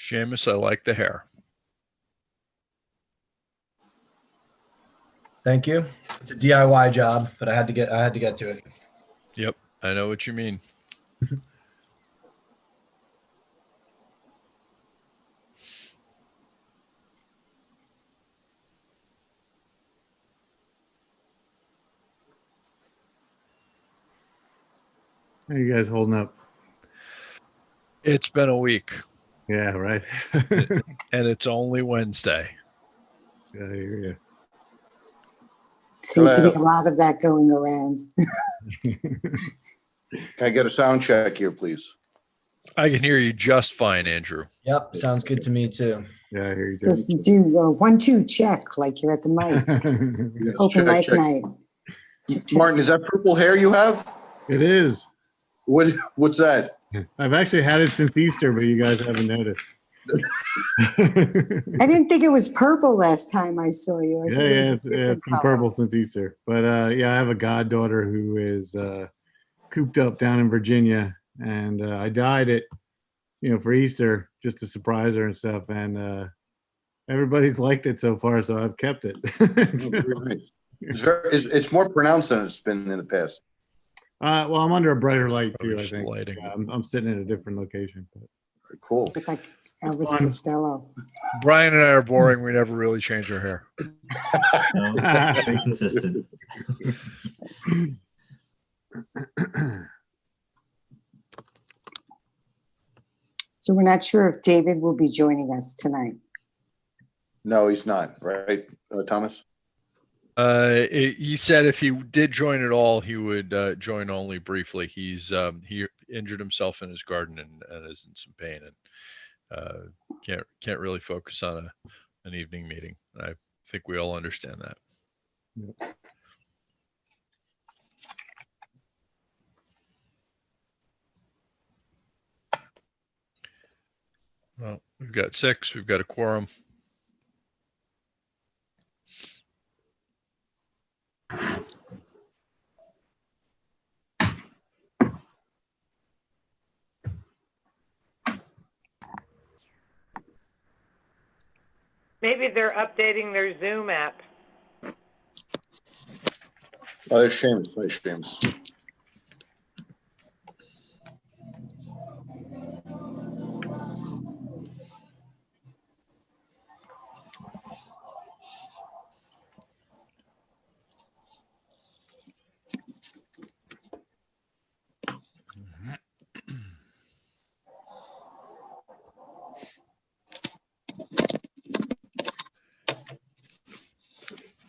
Seamus, I like the hair. Thank you. It's a DIY job, but I had to get to it. Yep, I know what you mean. How are you guys holding up? It's been a week. Yeah, right. And it's only Wednesday. Yeah, I hear you. Seems to be a lot of that going around. Can I get a sound check here, please? I can hear you just fine, Andrew. Yep, sounds good to me too. Yeah, I hear you. Supposed to do 1, 2 check like you're at the mic. Open mic night. Check, check. Martin, is that purple hair you have? It is. What's that? I've actually had it since Easter, but you guys haven't noticed. I didn't think it was purple last time I saw you. I thought it was a It's different been color. purple since Easter. But yeah, I have a goddaughter who is cooped up down in Virginia, and I dyed it, for Easter just to surprise her and stuff. And everybody's liked it so far, so I've kept it. It's more pronounced than it's been in the past. Well, I'm under a brighter light too. I Just think lighting. Yeah, I'm sitting in a different location. But. Cool. Look like Elvis Fun. Costello. Brian and I are boring. We never really change our hair. No, very consistent. So we're not sure if David will be joining us tonight. No, he's not, right, Thomas? He said if he did join at all, he would join only briefly. He injured himself in his garden and is in some pain and can't really focus on an evening meeting. I think we all understand that. Yep. Well, we've got 6. We've got a quorum. Maybe they're updating their Zoom app. Oh, there's Seamus. There's Seamus.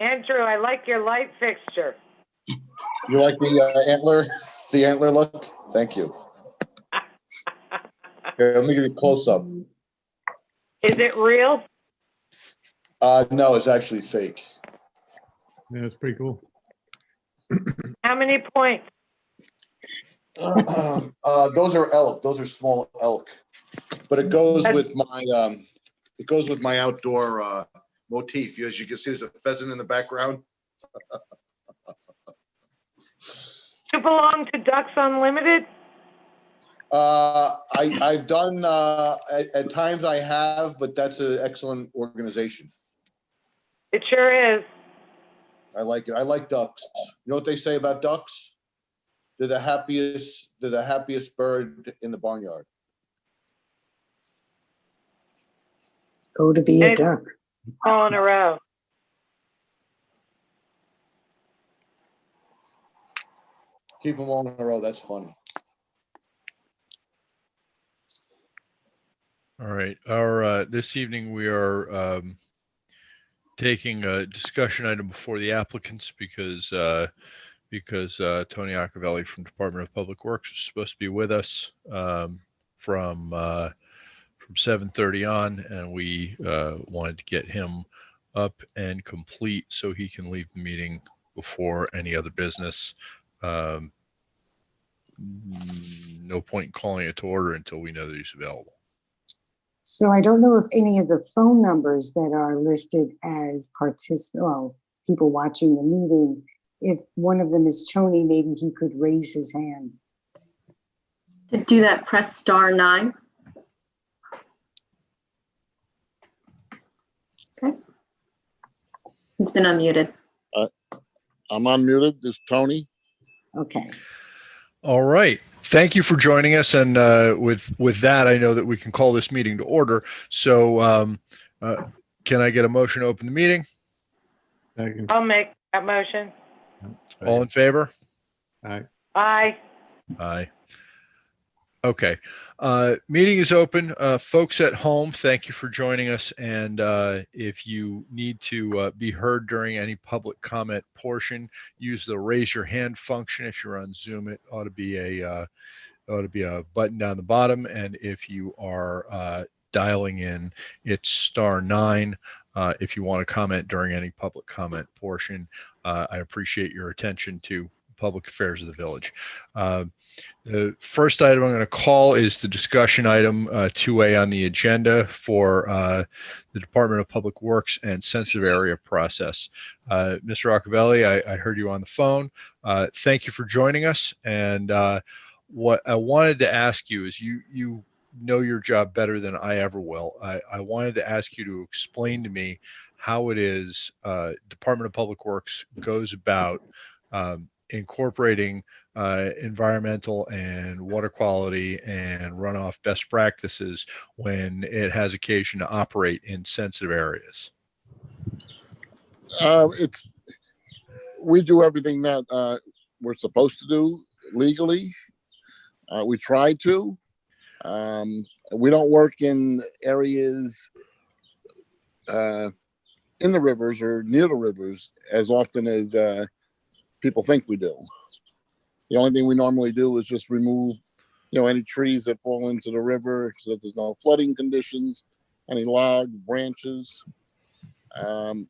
Andrew, I like your light fixture. You like the antler look? Thank you. Here, let me give you a close up. Is it real? No, it's actually fake. Yeah, it's pretty cool. How many points? Those are elk. Those are small elk, but it goes with my outdoor motif. As you can see, there's a pheasant in the background. You belong to Ducks Unlimited? I've done at times I have, but that's an excellent organization. It sure is. I like it. I like ducks. You know what they say about ducks? They're the happiest bird in the barnyard. Go to be a duck. All in a row. Keep them all in a row. That's funny. All right. Our this evening we are taking a discussion item before the applicants because Tony Accavelli from Department of Public Works is supposed to be with us from 7:30 on, and we wanted to get him up and complete so he can leave the meeting before any other business. No point in calling it to order until we know that he's available. So I don't know if any of the phone numbers that are listed as people watching the meeting, if one of them is Tony, maybe he could raise his hand. To do that, press *9. It's been unmuted. I'm unmuted. This is Tony. Okay. All right. Thank you for joining us. And with that, I know that we can call this meeting to order. So can I get a motion to open the meeting? Second. I'll make that motion. All in favor? Aye. Aye. Aye. Okay. Meeting is open. Folks at home, thank you for joining us. And if you need to be heard during any public comment portion, use the raise your hand function. If you're on Zoom, it ought to be a button down the bottom. And if you are dialing in, it's *9. If you want to comment during any public comment portion, I appreciate your attention to public affairs of the village. The first item I'm going to call is the discussion item 2A on the agenda for the Department of Public Works and sensitive area process. Mr. Accavelli, I heard you on the phone. Thank you for joining us. And what I wanted to ask you is you know your job better than I ever will. I wanted to ask you to explain to me how it is Department of Public Works goes about incorporating environmental and water quality and runoff best practices when it has occasion to operate in sensitive areas. We do everything that we're supposed to do legally. We try to. We don't work in areas in the rivers or near the rivers as often as people think we do. The only thing we normally do is just remove, any trees that fall into the river so that there's no flooding conditions, any log branches. The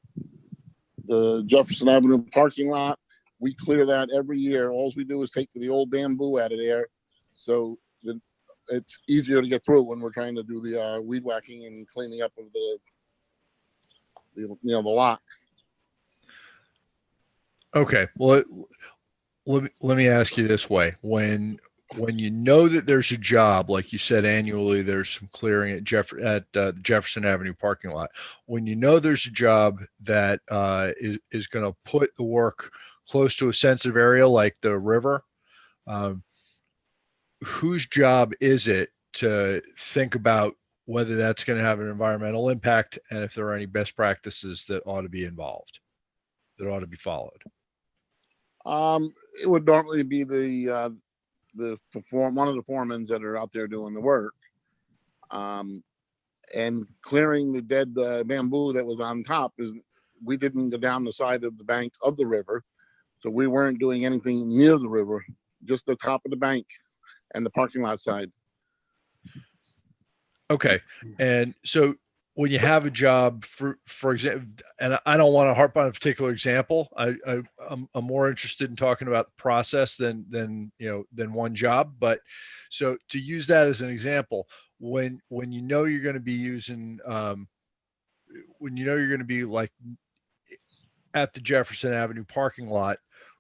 Jefferson Avenue parking lot, we clear that every year. All we do is take the old bamboo out of there, so that it's easier to get through when we're trying to do the weed whacking and cleaning up of the lot. Okay. Well, let me ask you this way. When you know that there's a job, like you said, annually, there's some clearing at the Jefferson Avenue parking lot. When you know there's a job that is going to put the work close to a sensitive area like the river, whose job is it to think about whether that's going to have an environmental impact and if there are any best practices that ought to be involved, that ought to be followed? It would normally be one of the foremans that are out there doing the work, and clearing the dead bamboo that was on top. We didn't go down the side of the bank of the river, so we weren't doing anything near the river, just the top of the bank and the parking lot side. Okay. And so when you have a job, for example, and I don't want to harp on a particular example, I'm more interested in talking about the process than one job. But so to use that as an example, when you know you're going to be using, when you know you're going to be like at the Jefferson Avenue parking lot,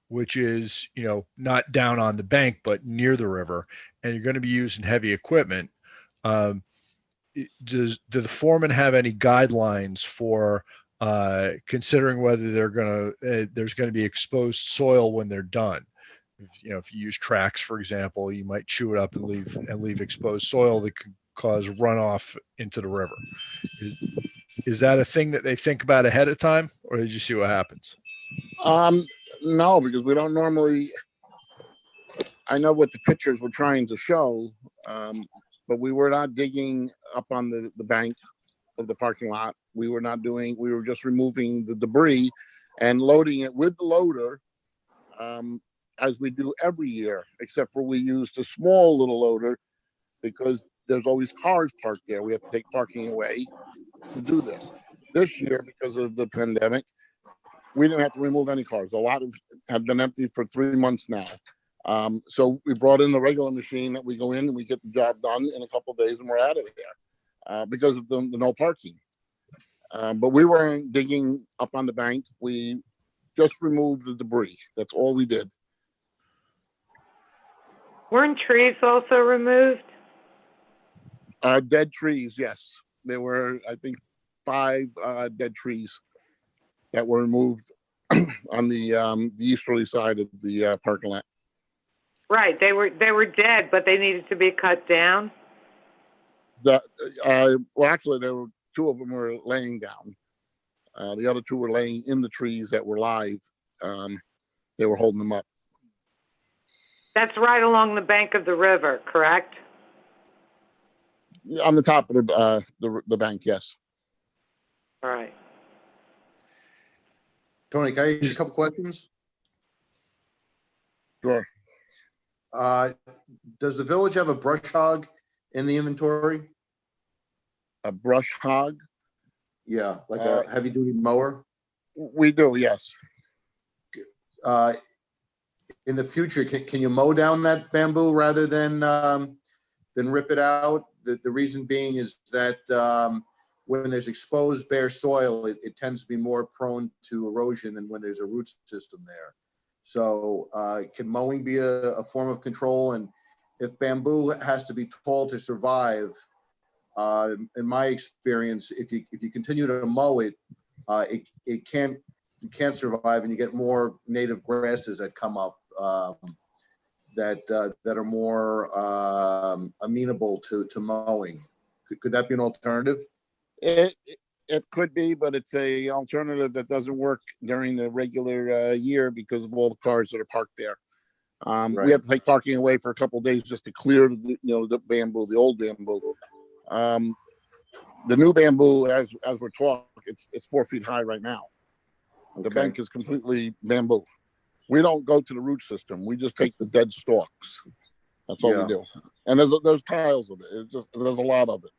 which is not down on the bank but near the river, and you're going to be using heavy equipment. Do the foreman have any guidelines for considering whether there's going to be exposed soil when they're done? If you use tracks, for example, you might chew it up and leave exposed soil that could cause runoff into the river. Is that a thing that they think about ahead of time, or did you see what happens? No, because we don't normally. I know what the pictures were trying to show. But we were not digging up on the bank of the parking lot. We were just removing the debris and loading it with the loader, as we do every year, except for we used a small little loader because there's always cars parked there. We have to take parking away to do this. This year, because of the pandemic, we didn't have to remove any cars. A lot have been empty for 3 months now. So we brought in the regular machine that we go in and we get the job done in a couple of days and we're out of there because of the no parking. But we weren't digging up on the bank. We just removed the debris. That's all we did. Weren't trees also removed? Dead trees, yes. There were, I think, 5 dead trees. that were removed on the easterly side of the parking lot. Right, they were dead, but they needed to be cut down. Well, actually, there were two of them were laying down. The other two were laying in the trees that were live. They were holding them up. That's right along the bank of the river, correct? On the top of the bank, yes. All right. Tony, can I ask you a couple questions? Sure. Does the village have a brush hog in the inventory? A brush hog? Yeah, like a heavy duty mower? We do, yes. In the future, can you mow down that bamboo rather than rip it out? The reason being is that when there's exposed bare soil, it tends to be more prone to erosion than when there's a root system there. So can mowing be a form of control? And if bamboo has to be tall to survive, in my experience, if you continue to mow it, it can't survive, and you get more native grasses that come up that are more amenable to mowing. Could that be an alternative? It could be, but it's a alternative that doesn't work during the regular year because of all the cars that are parked there. We have to take parking away for a couple of days just to clear the bamboo, the old bamboo. The new bamboo, as we're talking, it's 4 feet high right now. The Okay. bank is completely bamboo. We don't go to the root system. We just take the dead stalks. That's all we do. And there's piles of it. There's a lot of it.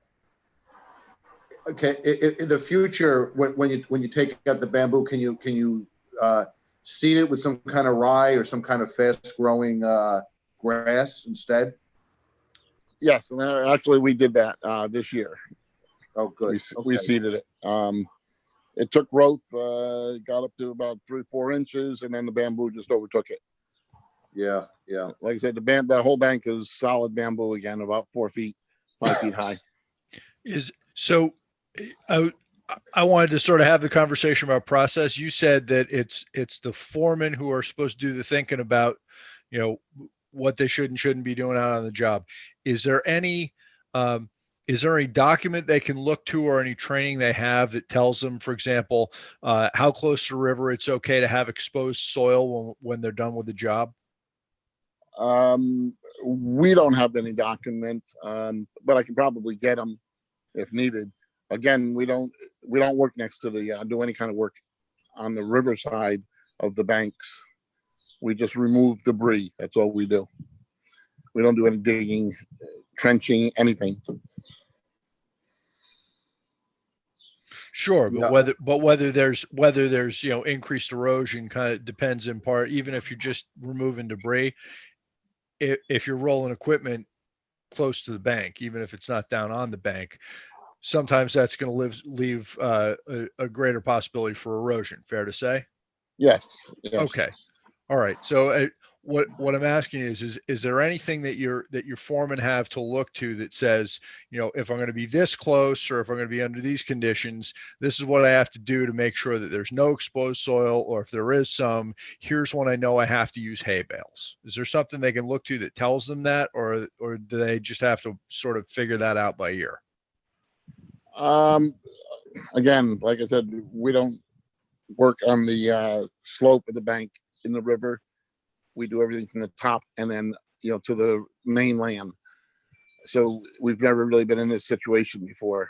Okay. In the future, when you take out the bamboo, can you seed it with some kind of rye or some kind of fast growing grass instead? Yes, and actually we did that this year. Oh, good. We seeded it. It took growth, got up to about 3-4 inches, and then the bamboo just overtook it. Yeah. Like I said, the whole bank is solid bamboo again, about 4 feet, 5 feet high. I wanted to sort of have the conversation about process. You said that it's the foremen who are supposed to do the thinking about, what they should and shouldn't be doing out on the job. Is there any document they can look to or any training they have that tells them, for example, how close to the river it's okay to have exposed soil when they're done with the job? We don't have any document, but I can probably get them if needed. Again, we don't work next to do any kind of work on the riverside of the banks. We just remove debris. That's all we do. We don't do any digging, trenching, anything. Sure, but whether there's increased erosion kind of depends in part. Even if you're just removing debris, if you're rolling equipment close to the bank, even if it's not down on the bank, sometimes that's going to leave a greater possibility for erosion. Fair to say? Yes. Okay. All right. So what I'm asking is there anything that your foreman have to look to that says, if I'm going to be this close or if I'm going to be under these conditions, this is what I have to do to make sure that there's no exposed soil, or if there is some, here's when I know I have to use hay bales. Is there something they can look to that tells them that, or do they just have to sort of figure that out by ear? Again, like I said, we don't work on the slope of the bank in the river. We do everything from the top and then to the mainland. So we've never really been in this situation before.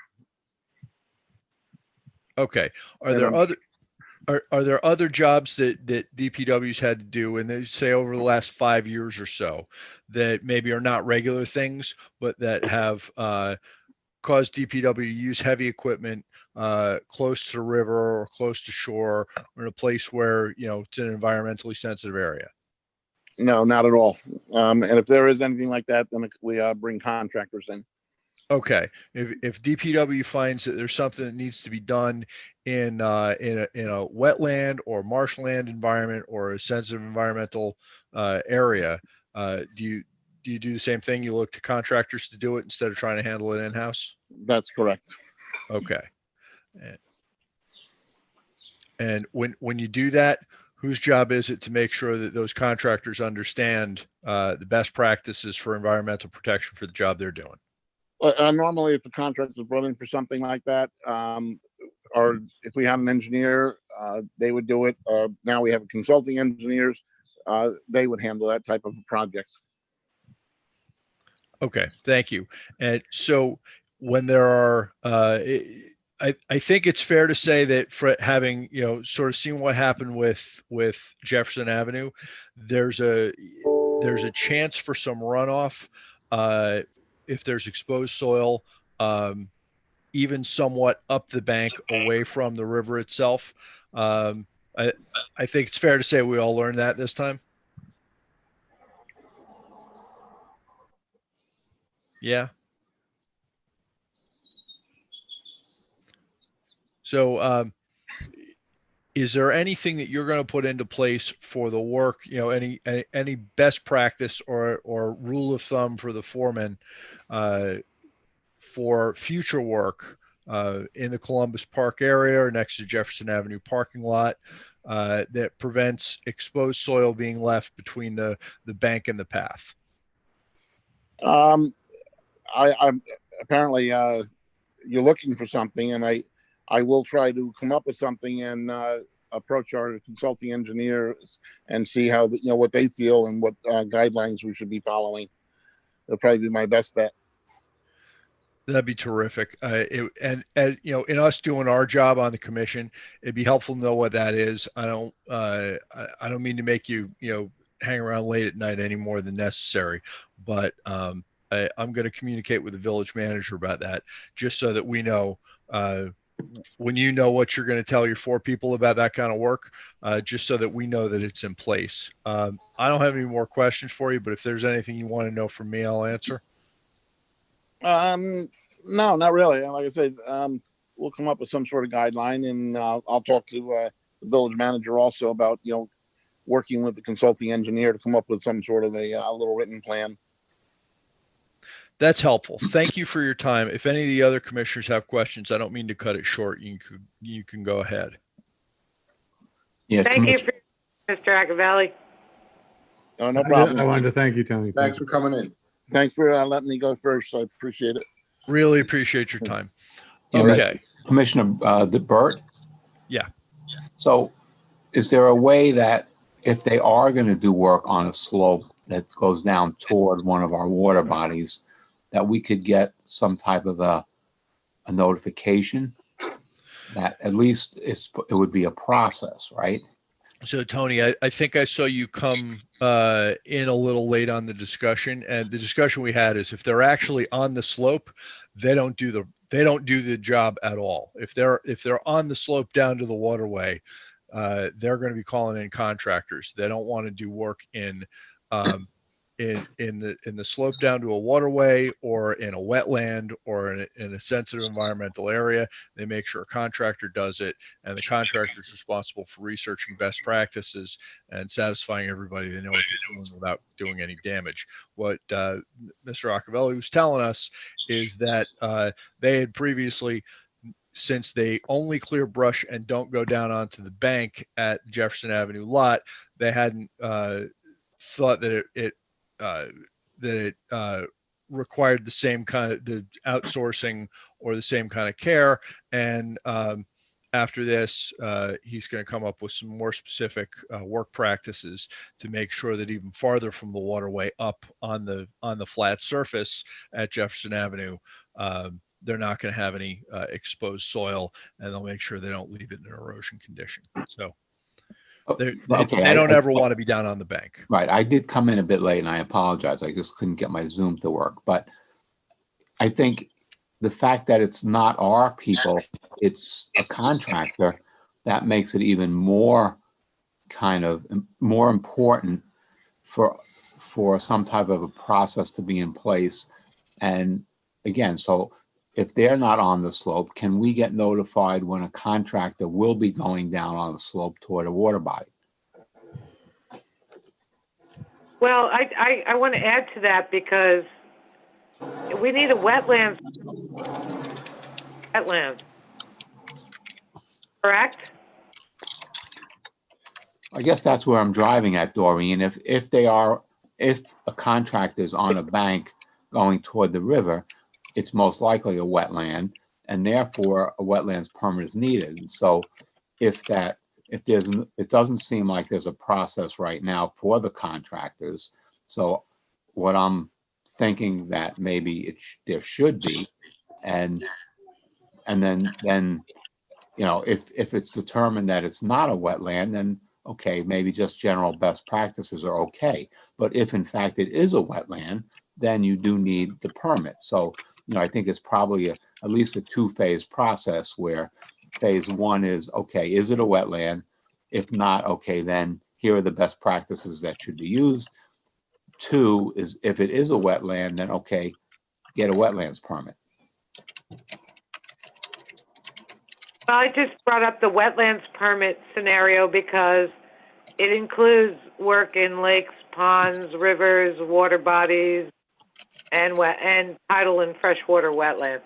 Okay. Are there other jobs that DPW's had to do, and they say over the last 5 years or so, that maybe are not regular things, but that have caused DPW to use heavy equipment close to the river or close to shore, or in a place where it's an environmentally sensitive area? No, not at all. And if there is anything like that, then we bring contractors in. Okay. If DPW finds that there's something that needs to be done in a wetland or marshland environment or a sensitive environmental area, do you do the same thing? You look to contractors to do it instead of trying to handle it in-house? That's correct. Okay. And when you do that, whose job is it to make sure that those contractors understand the best practices for environmental protection for the job they're doing? Normally, if the contract is brought in for something like that, or if we had an engineer, they would do it. Now we have consulting engineers, they would handle that type of a project. Okay, thank you. And so when there are, I think it's fair to say that for having, sort of seen what happened with Jefferson Avenue, there's a chance for some runoff if there's exposed soil, even somewhat up the bank away from the river itself. I think it's fair to say we all learned that this time. Yeah. So, is there anything that you're going to put into place for the work? Any best practice or rule of thumb for the foreman for future work in the Columbus Park area or next to Jefferson Avenue parking lot that prevents exposed soil being left between the bank and the path? I'm apparently you're looking for something, and I will try to come up with something and approach our consulting engineers and see how what they feel and what guidelines we should be following. It'll probably be my best bet. That'd be terrific. And in us doing our job on the commission, it'd be helpful to know what that is. I don't mean to make you hang around late at night any more than necessary, but I'm going to communicate with the village manager about that, just so that we know when you know what you're going to tell your 4 people about that kind of work, just so that we know that it's in place. I don't have any more questions for you, but if there's anything you want to know from me, I'll answer. No, not really. Like I said, we'll come up with some sort of guideline, and I'll talk to the village manager also about working with the consulting engineer to come up with some sort of a little written plan. That's helpful. Thank you for your time. If any of the other commissioners have questions, I don't mean to cut it short. You can go ahead. Yeah, Thank you, Mr. Agavelli. No problem. I wanted to thank you, Tony. Thanks for coming in. Thanks for letting me go first. I appreciate it. Really appreciate your time. Yeah, Okay. Commissioner Burt? Yeah. So is there a way that if they are going to do work on a slope that goes down toward one of our water bodies, that we could get some type of a notification that at least it would be a process, right? So Tony, I think I saw you come in a little late on the discussion, and the discussion we had is if they're actually on the slope, they don't do the job at all. If they're on the slope down to the waterway, they're going to be calling in contractors. They don't want to do work in the slope down to a waterway or in a wetland or in a sensitive environmental area. They make sure a contractor does it, and the contractor is responsible for researching best practices and satisfying everybody they know what they're doing without doing any damage. What Mr. Accavelli was telling us is that they had previously, since they only clear brush and don't go down onto the bank at Jefferson Avenue lot, they hadn't thought that it required the same kind of the outsourcing or the same kind of care. And after this, he's going to come up with some more specific work practices to make sure that even farther from the waterway up on the flat surface at Jefferson Avenue, they're not going to have any exposed soil, and they'll make sure they don't leave it in an erosion condition. So they don't ever want to be down on the bank. Right. I did come in a bit late, and I apologize. I just couldn't get my Zoom to work. But I think the fact that it's not our people, it's a contractor, that makes it even more more important for some type of a process to be in place. And again, so if they're not on the slope, can we get notified when a contractor will be going down on the slope toward a water body? Well, I want to add to that because we need a wetland, correct? I guess that's where I'm driving at, Doreen. If a contractor is on a bank going toward the river, it's most likely a wetland, and therefore a wetlands permit is needed. And so it doesn't seem like there's a process right now for the contractors. So what I'm thinking that maybe there should be, and then if it's determined that it's not a wetland, then okay, maybe just general best practices are okay. But if in fact it is a wetland, then you do need the permit. So, I think it's probably at least a two-phase process where phase one is, okay, is it a wetland? If not, okay, then here are the best practices that should be used. Two is if it is a wetland, then okay, get a wetlands permit. Well, I just brought up the wetlands permit scenario because it includes work in lakes, ponds, rivers, water bodies, and tidal and freshwater wetlands.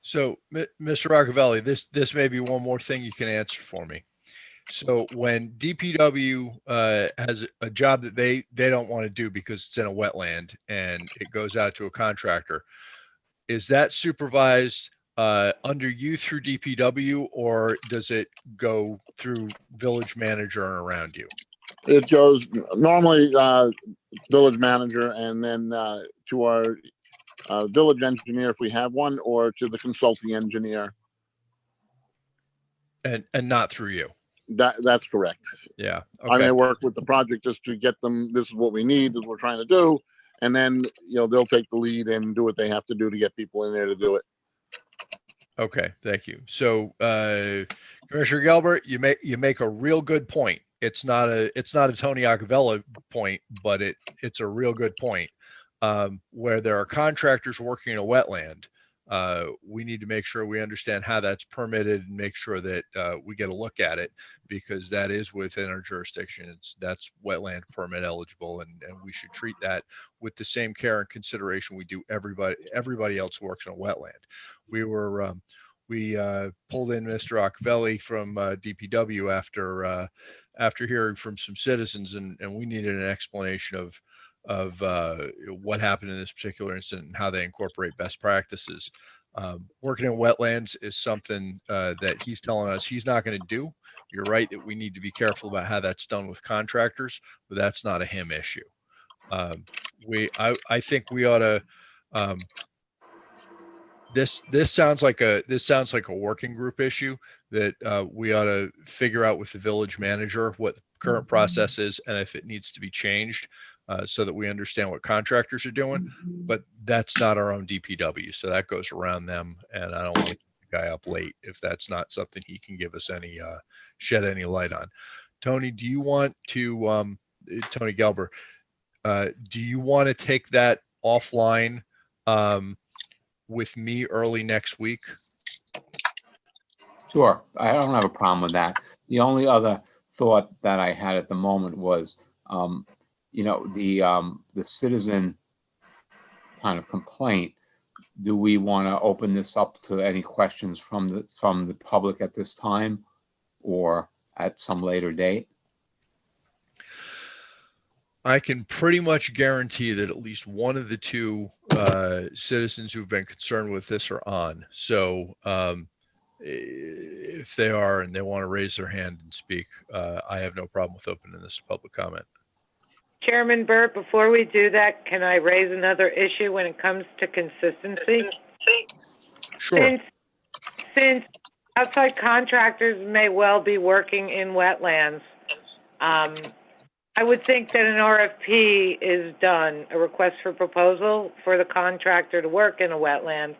So, Mr. Roccavelli, this may be one more thing you can answer for me. So when DPW has a job that they don't want to do because it's in a wetland and it goes out to a contractor, is that supervised under you through DPW, or does it go through village manager and around you? It goes normally village manager, and then to our village engineer if we have one, or to the consulting engineer. And not through you. That's correct. Yeah. I Okay. may work with the project just to get them, this is what we need, this is what we're trying to do. And then, they'll take the lead and do what they have to do to get people in there to do it. Okay. Thank you. So, Commissioner Gelbert, you make a real good point. It's not a Tony Acavella point, but it's a real good point. Where there are contractors working in a wetland, we need to make sure we understand how that's permitted and make sure that we get a look at it, because that is within our jurisdiction. That's wetland permit eligible, and we should treat that with the same care and consideration we do everybody else who works in a wetland. We pulled in Mr. Accavelli from DPW after hearing from some citizens, and we needed an explanation of what happened in this particular incident and how they incorporate best practices. Working in wetlands is something that he's telling us he's not going to do. You're right that we need to be careful about how that's done with contractors, but that's not a him issue. I think we ought to. This sounds like a working group issue that we ought to figure out with the village manager what the current process is and if it needs to be changed, so that we understand what contractors are doing. But that's not our own DPW, so that goes around them, and I don't want to keep the guy up late if that's not something he can give us any shed any light on. Tony, do you want to Tony Gelber, do you want to take that offline with me early next week? Sure, I don't have a problem with that. The only other thought that I had at the moment was, the citizen kind of complaint. Do we want to open this up to any questions from the public at this time, or at some later date? I can pretty much guarantee that at least one of the two citizens who've been concerned with this are on. So if they are and they want to raise their hand and speak, I have no problem with opening this to public comment. Chairman Burt, before we do that, can I raise another issue when it comes to consistency? Sure. Since outside contractors may well be working in wetlands, I would think that an RFP is done, a request for proposal for the contractor to work in a wetland.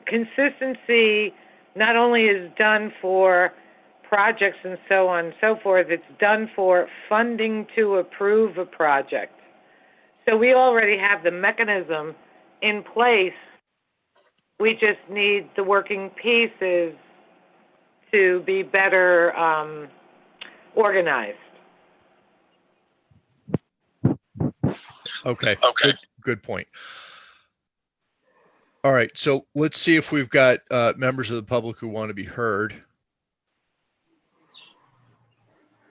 Consistency not only is done for projects and so on and so forth, it's done for funding to approve a project. So we already have the mechanism in place. We just need the working pieces to be better organized. Okay. Good point. All right. So let's see if we've got members of the public who want to be heard.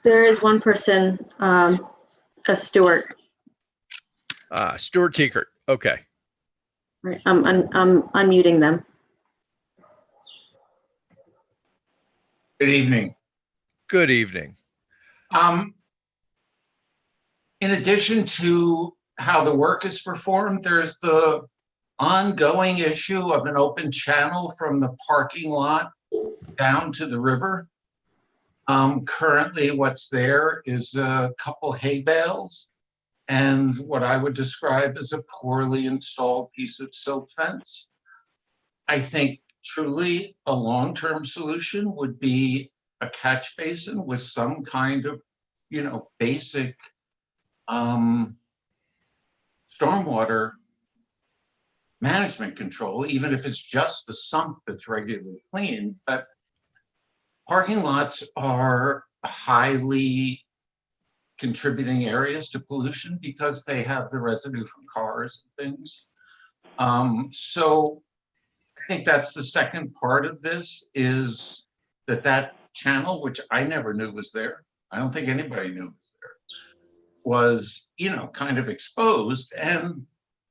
There is one person, a Stuart. Stuart Teekert. Okay. Right. I'm unmuting them. Good evening. Good evening. In addition to how the work is performed, there's the ongoing issue of an open channel from the parking lot down to the river. Currently what's there is a couple hay bales and what I would describe as a poorly installed piece of silt fence. I think truly a long-term solution would be a catch basin with some kind of, basic stormwater management control, even if it's just a sump that's regularly cleaned. But parking lots are highly contributing areas to pollution because they have the residue from cars and things. So I think that's the second part of this, is that channel, which I never knew was there, I don't think anybody knew was, kind of exposed, and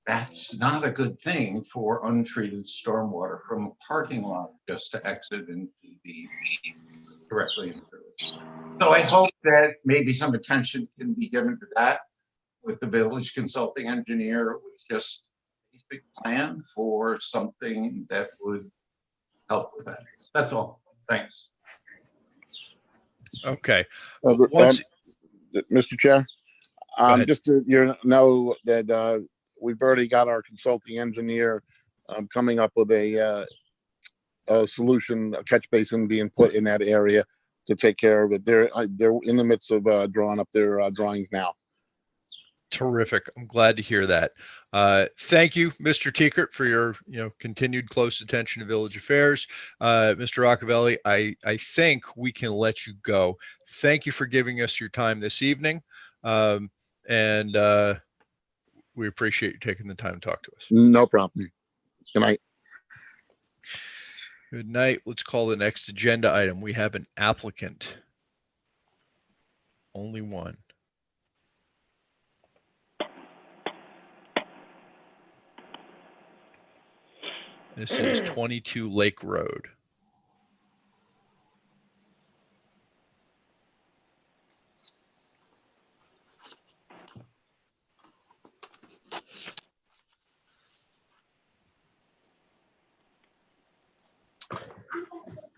that's not a good thing for untreated stormwater from a parking lot just to exit into the directly into it. So I hope that maybe some attention can be given to that with the village consulting engineer, with just a basic plan for something that would help with that. That's all. Thanks. Okay. Mr. Chair, ahead. just to know that we've already got our consulting engineer coming up with a solution, a catch basin being put in that area to take care of it. They're in the midst of drawing up their drawings now. Terrific. I'm glad to hear that. Thank you, Mr. Teekert, for your continued close attention to village affairs. Mr. Roccavelli, I think we can let you go. Thank you for giving us your time this evening. And we appreciate you taking the time to talk to us. No problem. Good night. Good night. Let's call the next agenda item. We have an applicant. Only one. This is 22 Lake Road.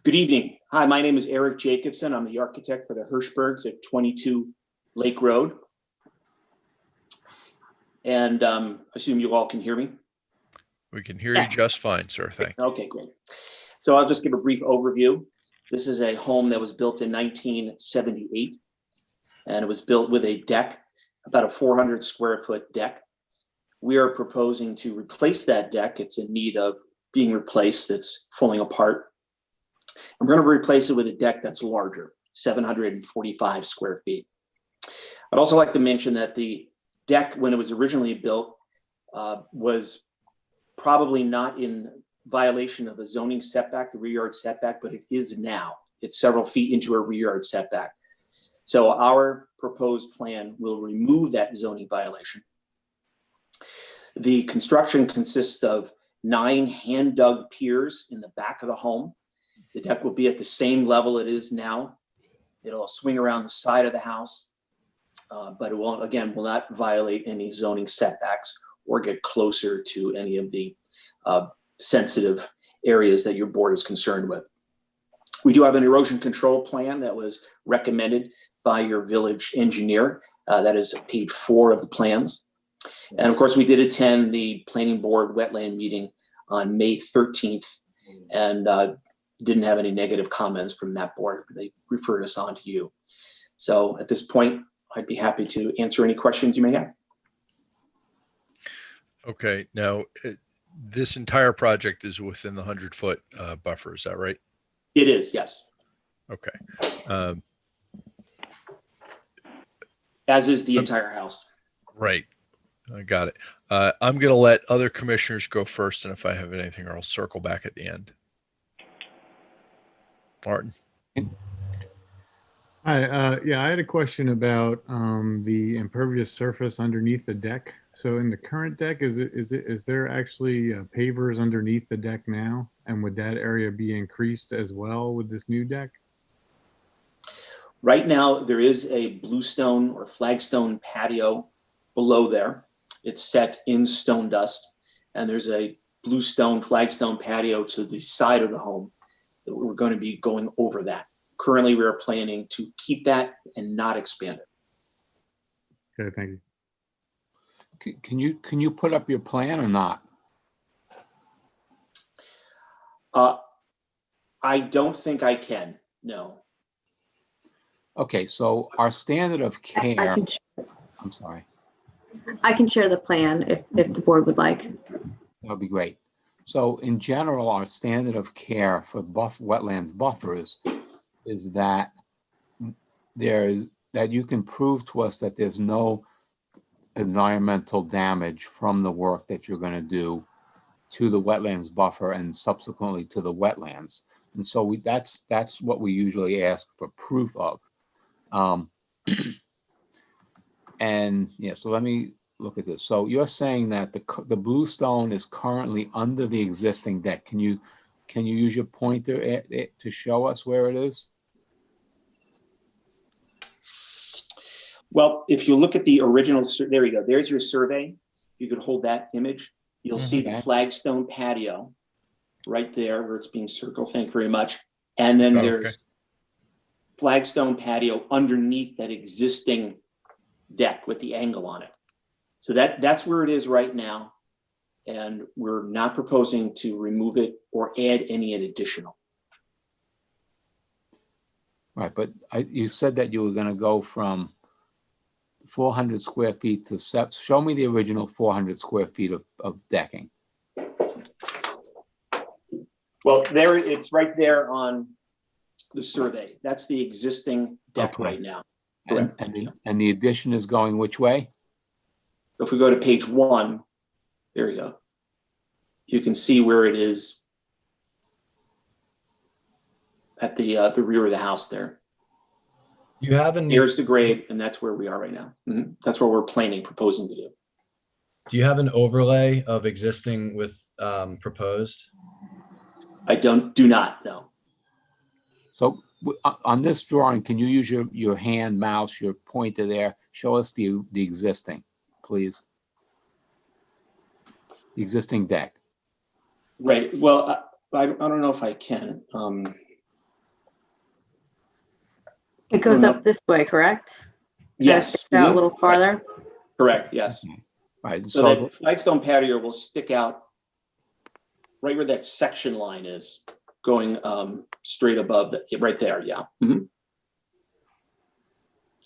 Good evening. Hi, my name is Eric Jacobson. I'm the architect for the Hirschbergs at 22 Lake Road. And I assume you all can hear me. We can hear you just fine, sir. Thank you. Okay, great. So I'll just give a brief overview. This is a home that was built in 1978, and it was built with a deck, about a 400 square foot deck. We are proposing to replace that deck. It's in need of being replaced. It's falling apart. I'm going to replace it with a deck that's larger, 745 square feet. I'd also like to mention that the deck, when it was originally built, was probably not in violation of a zoning setback, the rear yard setback, but it is now. It's several feet into a rear yard setback. So our proposed plan will remove that zoning violation. The construction consists of 9 hand-dug piers in the back of the home. The deck will be at the same level it is now. It'll swing around the side of the house, but it will not violate any zoning setbacks or get closer to any of the sensitive areas that your board is concerned with. We do have an erosion control plan that was recommended by your village engineer. That is page 4 of the plans. And of course, we did attend the planning board wetland meeting on May 13th and didn't have any negative comments from that board. They referred us on to you. So at this point, I'd be happy to answer any questions you may have. Okay. Now, this entire project is within the 100-foot buffer. Is that right? It is, yes. Okay. As is the entire house. Right. I got it. I'm going to let other commissioners go first, and if I have anything, I'll circle back at the end. Martin. Yeah, I had a question about the impervious surface underneath the deck. So in the current deck, is there actually pavers underneath the deck now? And would that area be increased as well with this new deck? Right now, there is a bluestone or flagstone patio below there. It's set in stone dust, and there's a bluestone, flagstone patio to the side of the home that we're going to be going over that. Currently, we are planning to keep that and not expand it. Okay, thank you. Can you put up your plan or not? I don't think I can, no. Okay, so our standard of I care, can, I'm sorry, I can share the plan if the board would like. that would be great. So in general, our standard of care for wetlands buffers is that that you can prove to us that there's no environmental damage from the work that you're going to do to the wetlands buffer and subsequently to the wetlands. And so that's what we usually ask for proof of. And yeah, so let me look at this. So you're saying that the bluestone is currently under the existing deck. Can you use your pointer to show us where it is? Well, if you look at the original, there you go. There's your survey. You could hold that image. You'll see the flagstone patio right there where it's being circled. Thank you very much. And then there's flagstone patio underneath that existing deck with the angle on it. So that's where it is right now. And we're not proposing to remove it or add any additional. Right, but you said that you were going to go from 400 square feet to show me the original 400 square feet of decking. Well, there it's right there on the survey. That's the existing deck right now. And the addition is going which way? So if we go to page 1, there you go. You can see where it is at the rear of the house there. You haven't. Here's the grade, and that's where we are right now. That's what we're proposing to do. Do you have an overlay of existing with proposed? I do not know. So on this drawing, can you use your hand, mouse, your pointer there? Show us the existing, please. The existing deck. Right. Well, I don't know if I can. It goes up this way, correct? Yes. Out a little farther. Correct. Yes. Right. So that flagstone patio will stick out right where that section line is, going straight above right there. Yeah.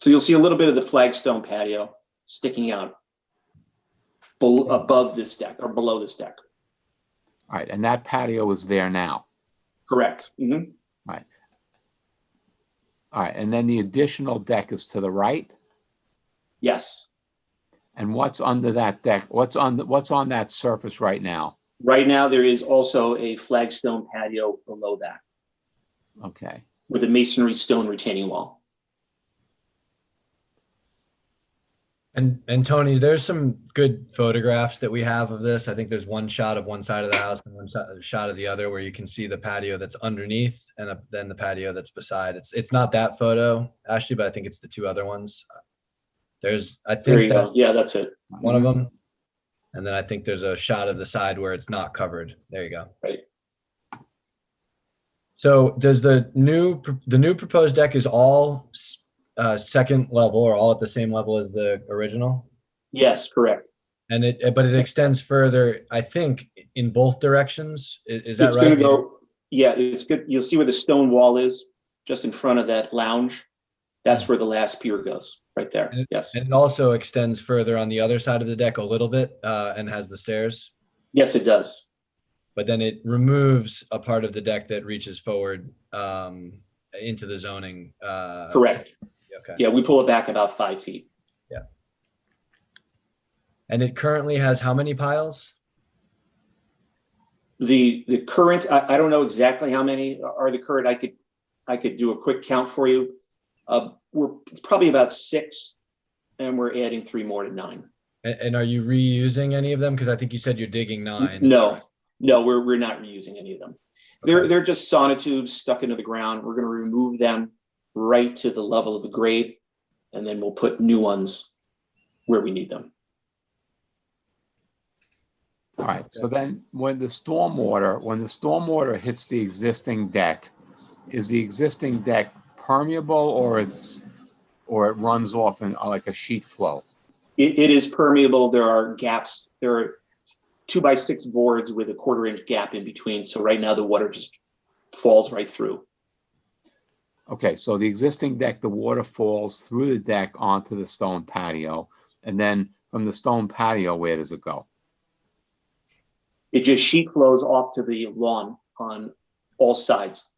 So you'll see a little bit of the flagstone patio sticking out above this deck or below this deck. All right, and that patio is there now. Correct. Right. All right, and then the additional deck is to the right. Yes. And what's under that deck? What's on that surface right now? Right now, there is also a flagstone patio below that. Okay. With a masonry stone retaining wall. And Tony, there's some good photographs that we have of this. I think there's one shot of one side of the house and one shot of the other where you can see the patio that's underneath and then the patio that's beside. It's not that photo, Ashley, but I think it's the two other ones. I think that's, yeah, that's it. One of them. And then I think there's a shot of the side where it's not covered. There you go. Right. So does the new proposed deck is all second level or all at the same level as the original? Yes, correct. And but it extends further, I think, in both directions. Is that right? It's going to go. Yeah, it's good. You'll see where the stone wall is, just in front of that lounge. That's where the last pier goes, right there. Yes. And it also extends further on the other side of the deck a little bit and has the stairs. Yes, it does. But then it removes a part of the deck that reaches forward into the zoning. Correct. Okay. Yeah, we pull it back about 5 feet. Yeah. And it currently has how many piles? The current, I don't know exactly how many are the current. I could do a quick count for you. We're probably about 6, and we're adding 3 more to 9. And are you reusing any of them? Because I think you said you're digging 9. No, we're not reusing any of them. Okay. They're just sonotubes stuck into the ground. We're going to remove them right to the level of the grade, and then we'll put new ones where we need them. All right, so then when the stormwater hits the existing deck, is the existing deck permeable or it runs off in like a sheet flow? It is permeable. There are gaps. There are 2x6 boards with a 1/4 inch gap in between. So right now the water just falls right through. Okay, so the existing deck, the water falls through the deck onto the stone patio, and then from the stone patio, where does it go? It just sheet flows off to the lawn on all sides.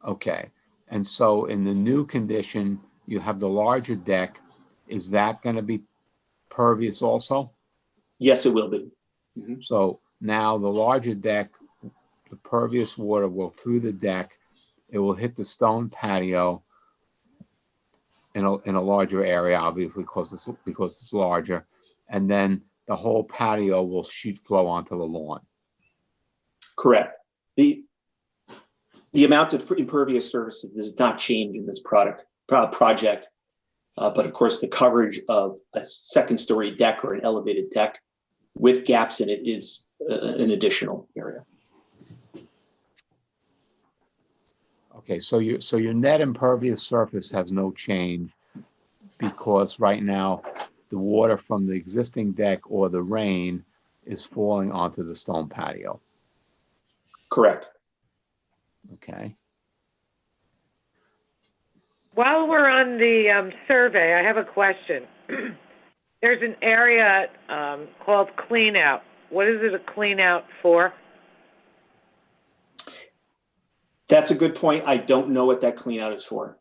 Okay, and so in the new condition, you have the larger deck. Is that going to be pervious also? Yes, it will be. So now the larger deck, the pervious water will through the deck. It will hit the stone patio in a larger area, obviously, because it's larger, and then the whole patio will sheet flow onto the lawn. Correct. The amount of impervious surface does not change in this project, but of course the coverage of a 2nd-story deck or an elevated deck with gaps in it is an additional area. Okay, so your net impervious surface has no change because right now the water from the existing deck or the rain is falling onto the stone patio. Correct. Okay. While we're on the survey, I have a question. There's an area called clean out. What is it a clean out for? That's a good point. I don't know what that clean out is for.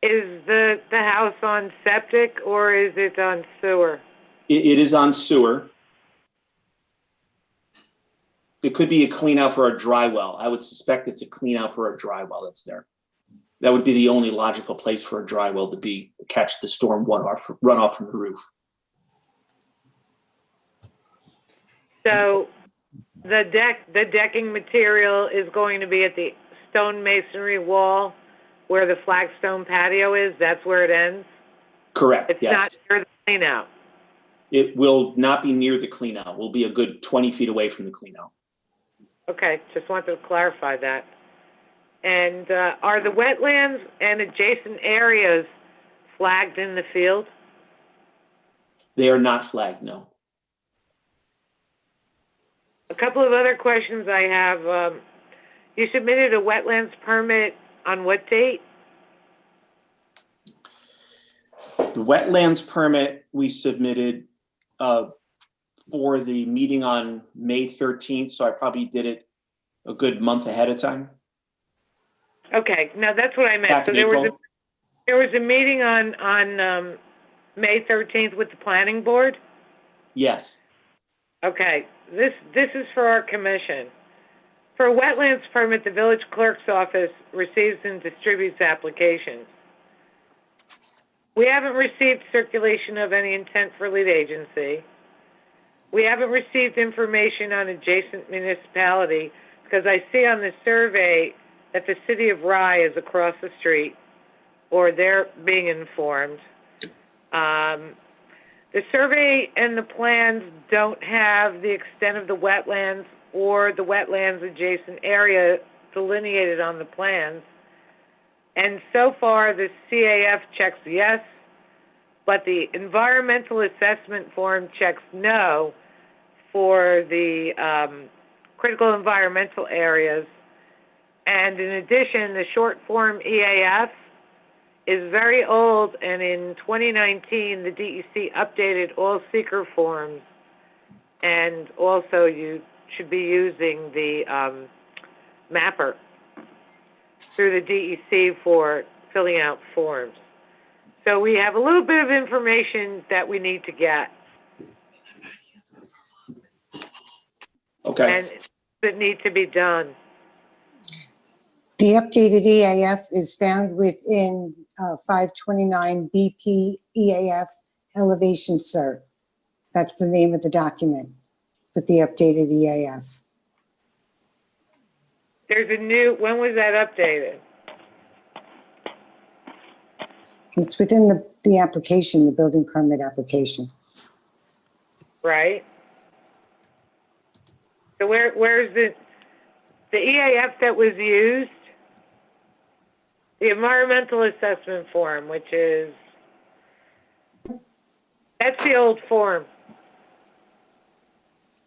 Is the house on septic or is it on sewer? It is on sewer. It could be a clean out for a dry well. I would suspect it's a clean out for a dry well that's there. That would be the only logical place for a dry well to be, catch the storm runoff from the roof. So the decking material is going to be at the stone masonry wall where the flagstone patio is. That's where it ends? Correct, It's yes. not near the clean out. It will not be near the clean out. We'll be a good 20 feet away from the clean out. Okay, just wanted to clarify that. And are the wetlands and adjacent areas flagged in the field? They are not flagged, no. A couple of other questions I have. You submitted a wetlands permit on what date? The wetlands permit we submitted for the meeting on May 13th, so I probably did it a good month ahead of time. Okay, now that's what I meant. Back So in there April. was a meeting on May 13th with the planning board? Yes. Okay, this is for our commission. For a wetlands permit, the village clerk's office receives and distributes applications. We haven't received circulation of any intent for lead agency. We haven't received information on adjacent municipality because I see on the survey that the city of Rye is across the street, or they're being informed. The survey and the plans don't have the extent of the wetlands or the wetlands adjacent area delineated on the plans. And so far, the CAF checks yes, but the environmental assessment form checks no for the critical environmental areas. And in addition, the short form EAF is very old, and in 2019, the DEC updated all seeker forms, and also you should be using the mapper through the DEC for filling out forms. So we have a little bit of information that we need to get. Okay. And that need to be done. The updated EAF is found within 529 BP EAF Elevation Cert. That's the name of the document with the updated EAF. There's a new, when was that updated? It's within the application, the building permit application. Right? So where's the EAF that was used? The environmental assessment form, which is, that's the old form.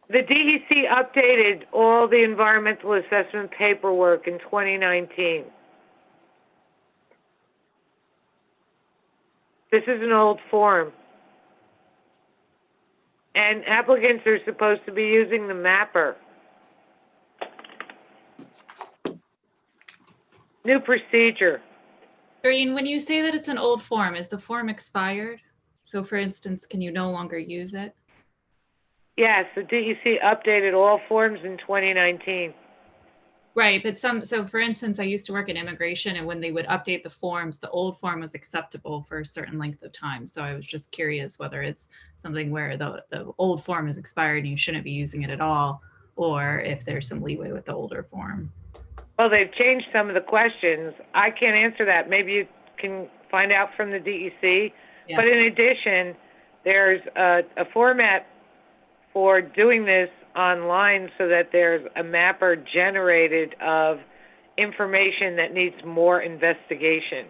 The DEC updated all the environmental assessment paperwork in 2019. This is an old form. And applicants are supposed to be using the mapper. New procedure. Green, when you say that it's an old form, is the form expired? So for instance, can you no longer use it? Yes, the DEC updated all forms in 2019. Right, but so for instance, I used to work in immigration, and when they would update the forms, the old form was acceptable for a certain length of time. So I was just curious whether it's something where the old form is expired and you shouldn't be using it at all, or if there's some leeway with the older form. Well, they've changed some of the questions. I can't answer that. Maybe you can find out from the DEC. Yeah. But in addition, there's a format for doing this online so that there's a mapper generated of information that needs more investigation.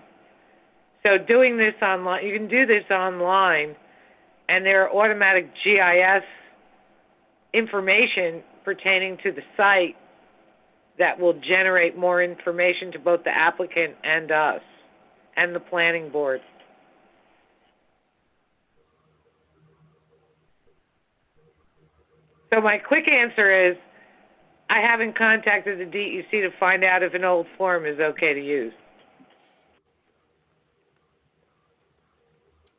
So doing this online, you can do this online, and there are automatic GIS information pertaining to the site that will generate more information to both the applicant and us and the planning board. So my quick answer is I haven't contacted the DEC to find out if an old form is okay to use.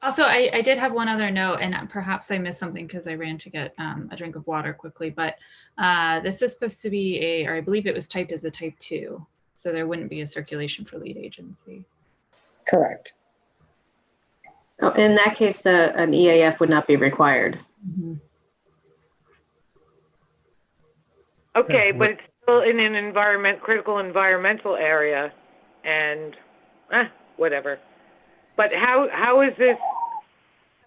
Also, I did have one other note, and perhaps I missed something because I ran to get a drink of water quickly, but this is supposed to be or I believe it was typed as a type 2, so there wouldn't be a circulation for lead agency. Correct. Oh, in that case, an EAF would not be required. Mm-hmm. Okay, but it's still in an critical environmental area, and whatever. But how is this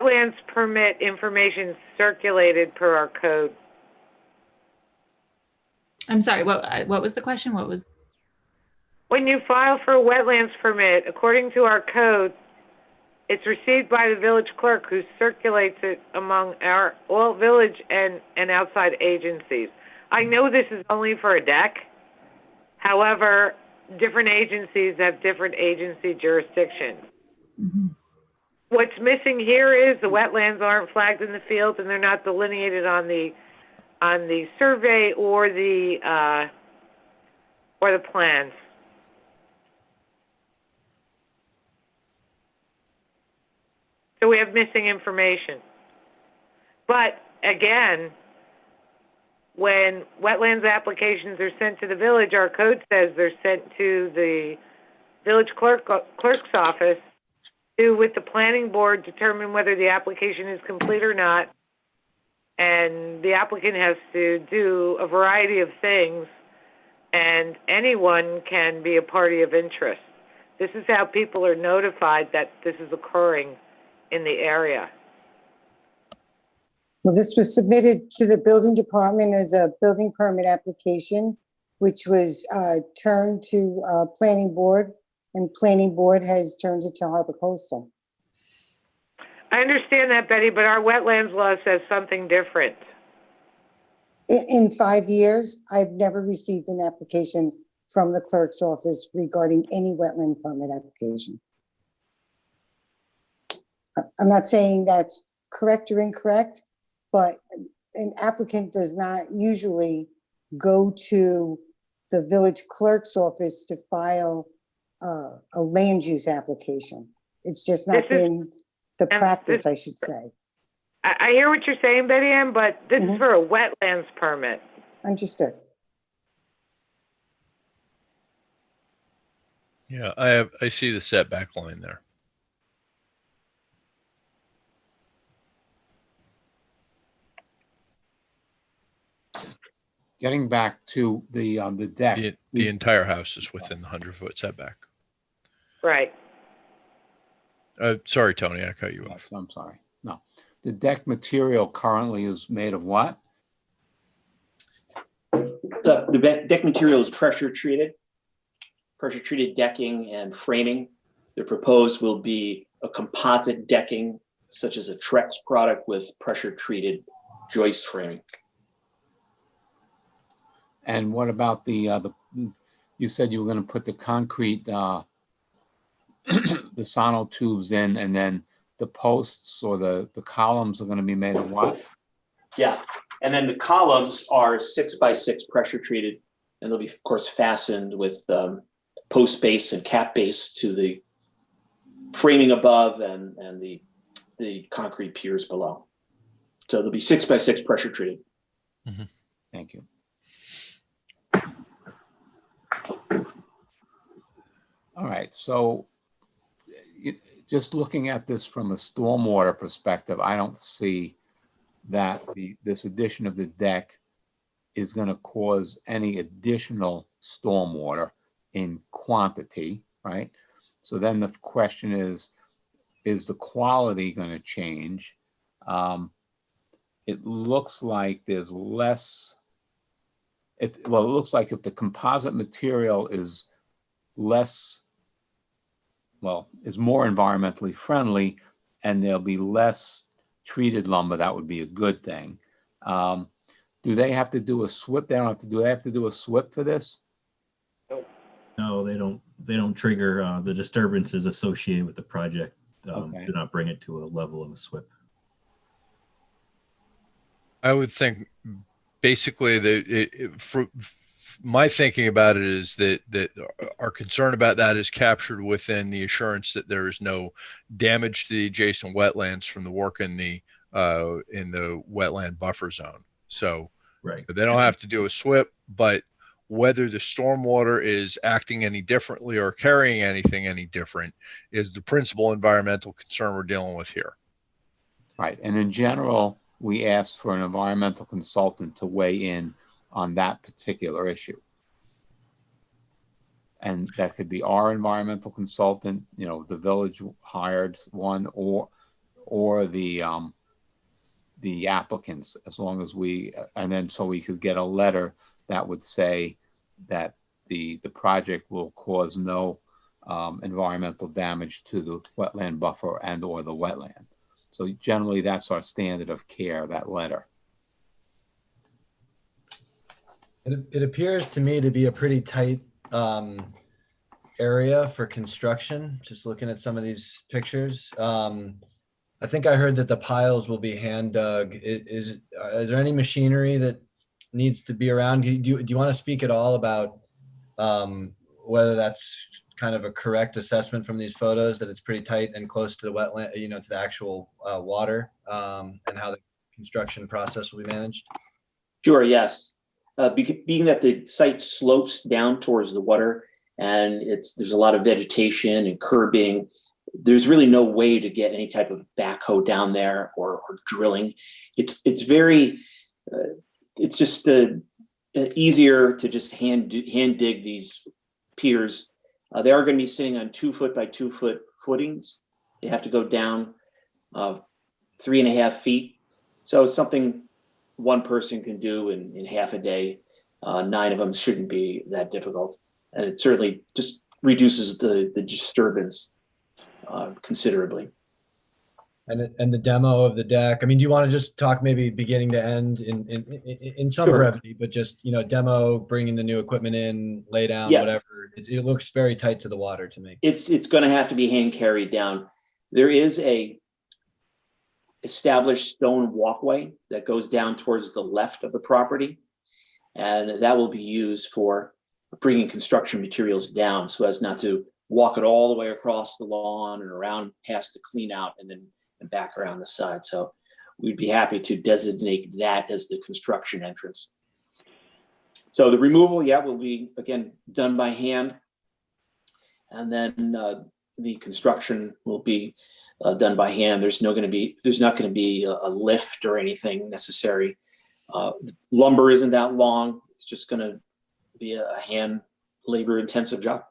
wetlands permit information circulated per our code? I'm sorry, what was the question? What was? When you file for a wetlands permit, according to our code, it's received by the village clerk, who circulates it among all village and outside agencies. I know this is only for a deck. However, different agencies have different agency jurisdictions. Mm-hmm. What's missing here is the wetlands aren't flagged in the field, and they're not delineated on the survey or the plans. So we have missing information. But again, when wetlands applications are sent to the village, our code says they're sent to the village clerk's office to, with the planning board, determine whether the application is complete or not. And the applicant has to do a variety of things, and anyone can be a party of interest. This is how people are notified that this is occurring in the area. Well, this was submitted to the building department as a building permit application, which was turned to planning board, and planning board has turned it to Harbor Coastal. I understand that, Betty, but our wetlands law says something different. In 5 years, I've never received an application from the clerk's office regarding any wetland permit application. I'm not saying that's correct or incorrect, but an applicant does not usually go to the village clerk's office to file a land use application. It's just not been the practice, I should say. I hear what you're saying, Betty Ann, but this is for a wetlands permit. Understood. Yeah, I see the setback line there. Getting back to the deck. The entire house is within the 100-foot setback. Right. Sorry, Tony, I cut you off. I'm sorry. No, the deck material currently is made of what? The deck material is pressure treated decking and framing. The proposed will be a composite decking, such as a Trex product with pressure treated joist framing. And what about the you said you were going to put the concrete, the sonotubes in, and then the posts or the columns are going to be made of what? Yeah, and then the columns are 6x6 pressure treated, and they'll be, of course, fastened with post base and cap base to the framing above and the concrete piers below. So they'll be 6x6 pressure treated. Mm-hmm. Thank you. All right, so just looking at this from a stormwater perspective, I don't see that this addition of the deck is going to cause any additional stormwater in quantity, right? So then the question is the quality going to change? It looks like there's less. It looks like if the composite material is is more environmentally friendly and there'll be less treated lumber, that would be a good thing. Do they have to do a SWIP? They don't have to do. They have to do a SWIP for this? No, they don't. They don't trigger the disturbances associated with the project. Okay. Do not bring it to a level of a SWIP. I would think basically that my thinking about it is that our concern about that is captured within the assurance that there is no damage to the adjacent wetlands from the work in the wetland buffer zone. So right, they don't have to do a SWIP, but whether the stormwater is acting any differently or carrying anything any different is the principal environmental concern we're dealing with here. Right, and in general, we asked for an environmental consultant to weigh in on that particular issue. And that could be our environmental consultant, you know, the village hired one, or the applicants, as long as and then so we could get a letter that would say that the project will cause no environmental damage to the wetland buffer and or the wetland. So generally that's our standard of care, that letter. It appears to me to be a pretty tight area for construction, just looking at some of these pictures. I think I heard that the piles will be hand dug. Is there any machinery that needs to be around? Do you want to speak at all about whether that's kind of a correct assessment from these photos, that it's pretty tight and close to the wetland, you know, to the actual water, and how the construction process will be managed? Sure, yes. Being that the site slopes down towards the water and there's a lot of vegetation and curbing, there's really no way to get any type of backhoe down there or drilling. It's very, it's just easier to just hand dig these piers. They are going to be sitting on 2 foot by 2 foot footings. They have to go down 3.5 feet. So it's something one person can do in half a day. 9 of them shouldn't be that difficult. And it certainly just reduces the disturbance considerably. And the demo of the deck, I mean, do you want to just talk maybe beginning to end in some Sure. brevity, but just, you know, demo, bringing the new equipment in, lay down, Yeah. whatever. It looks very tight to the water to me. It's going to have to be hand carried down. There is a established stone walkway that goes down towards the left of the property, and that will be used for bringing construction materials down so as not to walk it all the way across the lawn and around past the clean out and then back around the side. So we'd be happy to designate that as the construction entrance. So the removal, will be, again, done by hand. And then the construction will be done by hand. There's not going to be a lift or anything necessary. Lumber isn't that long. It's just going to be a hand labor intensive job.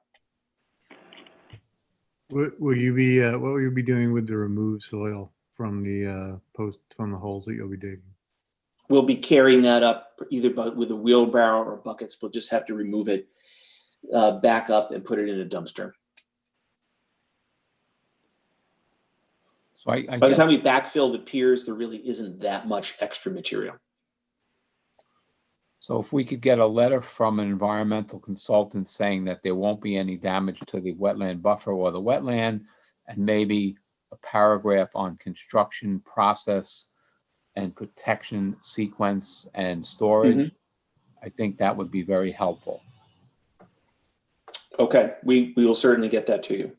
What will you be doing with the removed soil from the from the holes that you'll be digging? We'll be carrying that up either with a wheelbarrow or buckets. We'll just have to remove it back up and put it in a dumpster. So I By the guess, time we backfill the piers, there really isn't that much extra material. so if we could get a letter from an environmental consultant saying that there won't be any damage to the wetland buffer or the wetland, and maybe a paragraph on construction process and protection sequence and storage, I think that would be very helpful. Okay, we will certainly get that to you.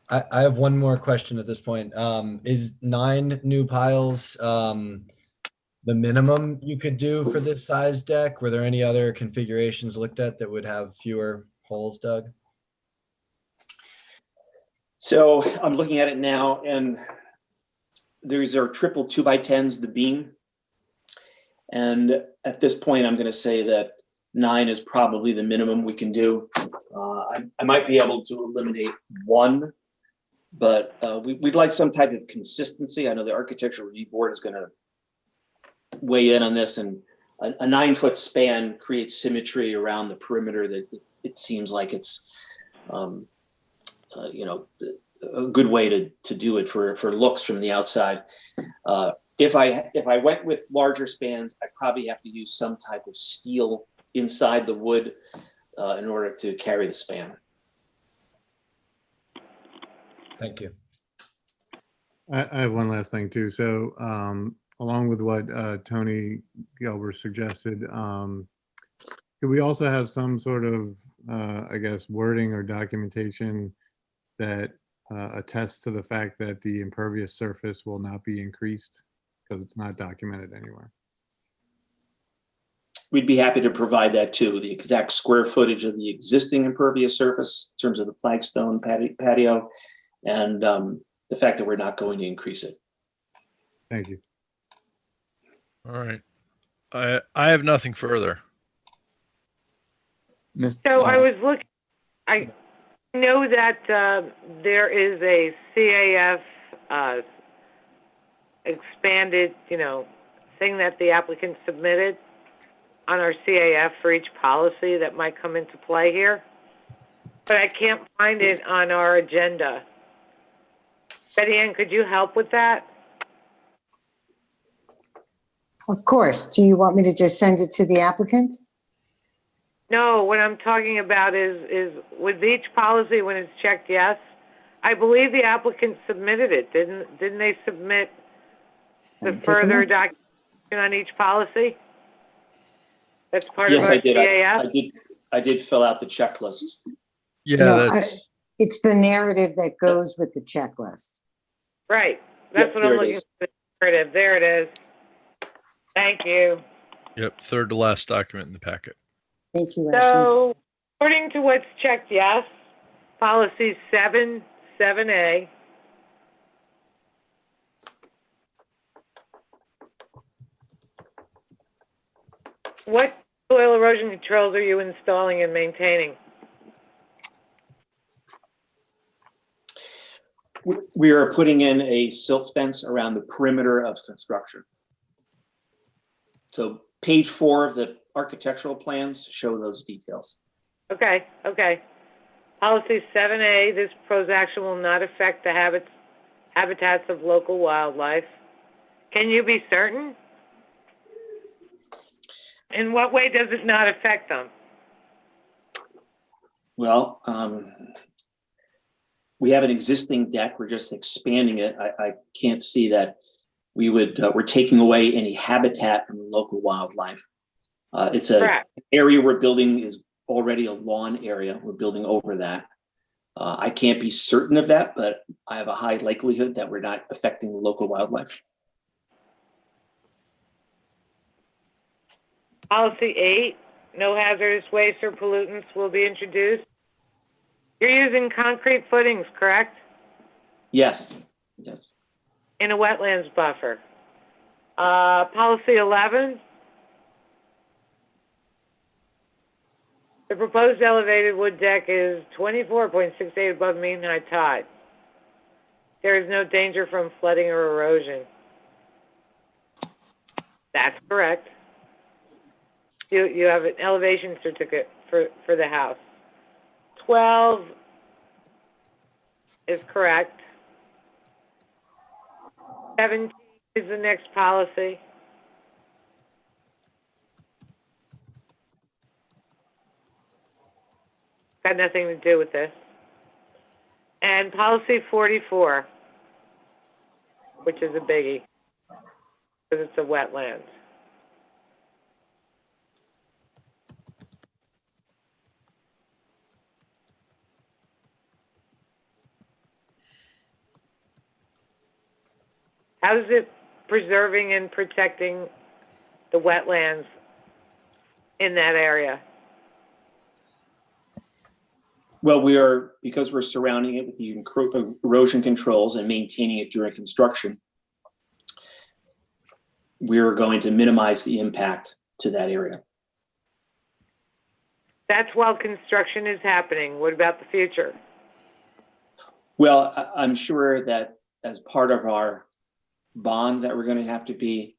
I have one more question at this point. Is 9 new piles the minimum you could do for this size deck? Were there any other configurations looked at that would have fewer holes dug? So I'm looking at it now, and these are triple 2x10s, the beam. And at this point, I'm going to say that 9 is probably the minimum we can do. I might be able to eliminate 1, but we'd like some type of consistency. I know the Architectural Review Board is going to weigh in on this, and a 9-foot span creates symmetry around the perimeter that it seems like it's you know, a good way to do it for looks from the outside. If I went with larger spans, I'd probably have to use some type of steel inside the wood in order to carry the span. Thank you. I have one last thing too. So along with what Tony Gelber suggested, could we also have some sort of, I guess, wording or documentation that attests to the fact that the impervious surface will not be increased because it's not documented anywhere? We'd be happy to provide that too, the exact square footage of the existing impervious surface in terms of the flagstone patio, and the fact that we're not going to increase it. Thank you. All right. I have nothing further. So I was looking, I know that there is a CAF expanded, thing that the applicant submitted on our CAF for each policy that might come into play here, but I can't find it on our agenda. Betty Ann, could you help with that? Of course. Do you want me to just send it to the applicant? No, what I'm talking about is with each policy, when it's checked yes, I believe the applicant submitted it. Didn't they submit the further documentation on each policy? That's part of our CAF? I did fill out the checklist. Yeah, No, that's it's the narrative that goes with the checklist. Right. That's Yep, what there I'm it looking is. for. The narrative. There it is. Thank you. yep, third to last document in the packet. Thank you, Ashley. So, according to what's checked yes, policy 7A, what soil erosion controls are you installing and maintaining? We are putting in a silt fence around the perimeter of construction. So page 4 of the architectural plans show those details. Okay. Policy 7A, this proposed action will not affect the habitats of local wildlife. Can you be certain? In what way does it not affect them? Well, we have an existing deck. We're just expanding it. I can't see that we're taking away any habitat from the local wildlife. It's an area we're building is already a lawn area. We're building over that. I can't be certain of that, but I have a high likelihood that we're not affecting the local wildlife. Policy 8, no hazardous waste or pollutants will be introduced. You're using concrete footings, correct? Yes, yes. In a wetlands buffer. Policy 11. The proposed elevated wood deck is 24.68 above mean high tide. There is no danger from flooding or erosion. That's correct. You have an elevation certificate for the house. 12 is correct. 17 is the next policy. Got nothing to do with this. And policy 44, which is a biggie, because it's a wetland. How is it preserving and protecting the wetlands in that area? Well, because we're surrounding it with the erosion controls and maintaining it during construction, we're going to minimize the impact to that area. That's while construction is happening. What about the future? Well, I'm sure that as part of our bond that we're going to have to be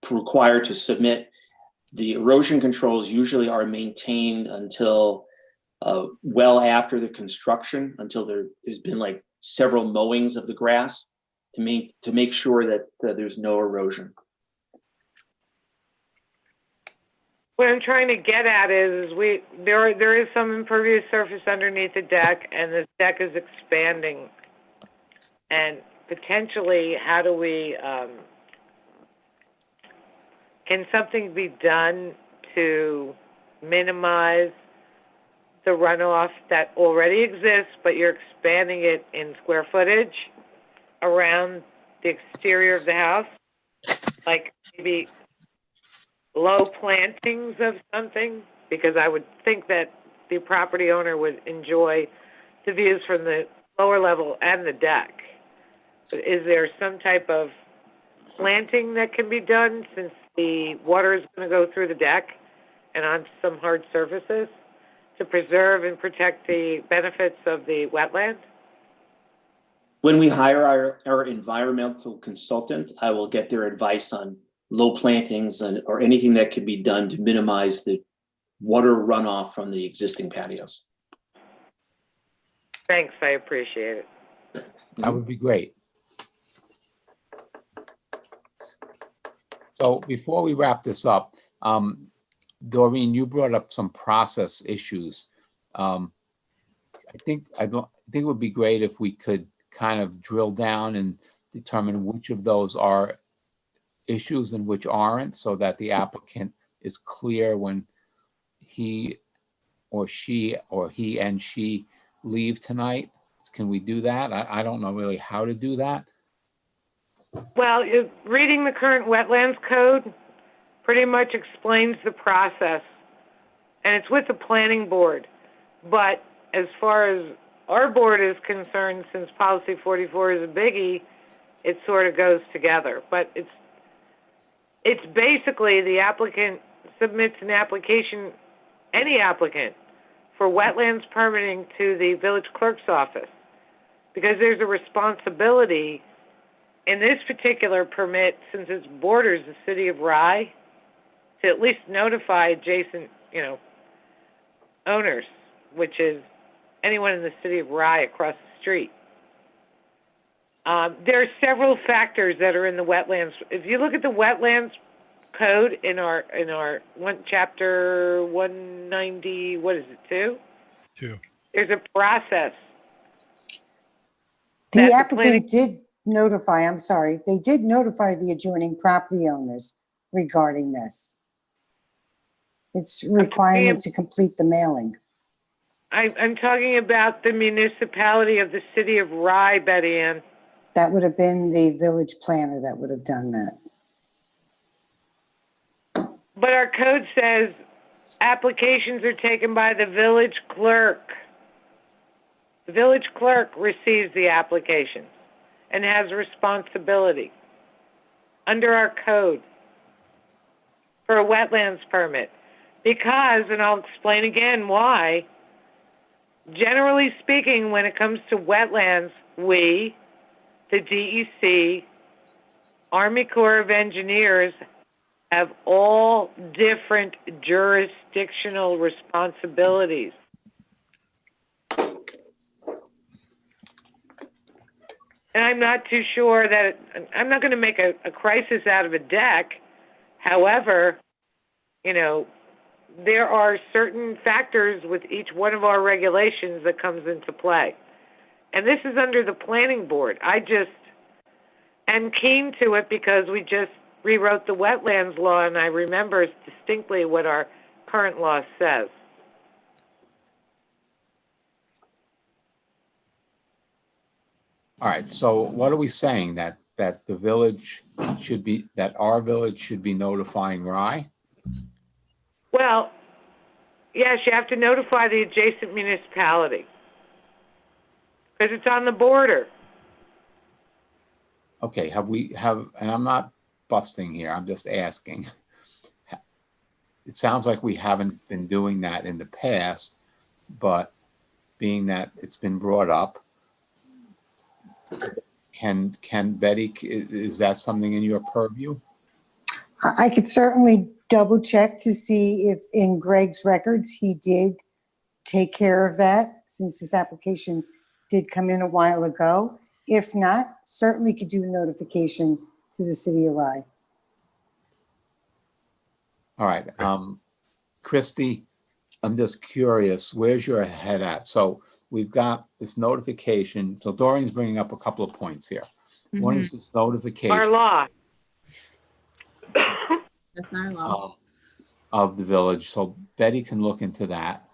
required to submit, the erosion controls usually are maintained until well after the construction, until there's been like several mowings of the grass to make sure that there's no erosion. What I'm trying to get at is there is some impervious surface underneath the deck, and the deck is expanding. And potentially, how do we, can something be done to minimize the runoff that already exists, but you're expanding it in square footage around the exterior of the house? Like maybe low plantings of something? Because I would think that the property owner would enjoy the views from the lower level and the deck. But is there some type of planting that can be done, since the water is going to go through the deck and onto some hard surfaces, to preserve and protect the benefits of the wetland? When we hire our environmental consultant, I will get their advice on low plantings or anything that can be done to minimize the water runoff from the existing patios. Thanks, I appreciate it. That would be great. So before we wrap this up, Doreen, you brought up some process issues. I think it would be great if we could kind of drill down and determine which of those are issues and which aren't, so that the applicant is clear when he or she or he and she leave tonight. Can we do that? I don't know really how to do that. Well, reading the current wetlands code pretty much explains the process, and it's with the planning board. But as far as our board is concerned, since policy 44 is a biggie, it sort of goes together. But it's basically the applicant submits an application, any applicant, for wetlands permitting to the village clerk's office, because there's a responsibility in this particular permit, since it borders the city of Rye, to at least notify adjacent, owners, which is anyone in the city of Rye across the street. There are several factors that are in the wetlands. If you look at the wetlands code in our chapter 190, what is it, 2? 2. There's a process. The applicant did notify, I'm sorry, they did notify the adjoining property owners regarding this. It's a requirement to complete the mailing. I'm talking about the municipality of the city of Rye, Betty Ann. That would have been the village planner that would have done that. But our code says applications are taken by the village clerk. The village clerk receives the application and has responsibility under our code for a wetlands permit. Because, and I'll explain again why, generally speaking, when it comes to wetlands, we, the DEC, Army Corps of Engineers, have all different jurisdictional responsibilities. And I'm not too sure that, I'm not going to make a crisis out of a deck. However, you know, there are certain factors with each one of our regulations that comes into play. And this is under the planning board. I just am keen to it because we just rewrote the wetlands law, and I remember distinctly what our current law says. All right, so what are we saying? That the village should be, that our village should be notifying Rye? Well, yes, you have to notify the adjacent municipality because it's on the border. Okay, and I'm not busting here, I'm just asking. It sounds like we haven't been doing that in the past, but being that it's been brought up, can Betty, is that something in your purview? I could certainly double check to see if in Greg's records, he did take care of that since his application did come in a while ago. If not, certainly could do a notification to the city of Rye. All right, Christy, I'm just curious, where's your head at? So we've got this notification. So Doreen's bringing up a couple of points here. One is this notification. Our law. That's our law. Of the village. So Betty can look into that.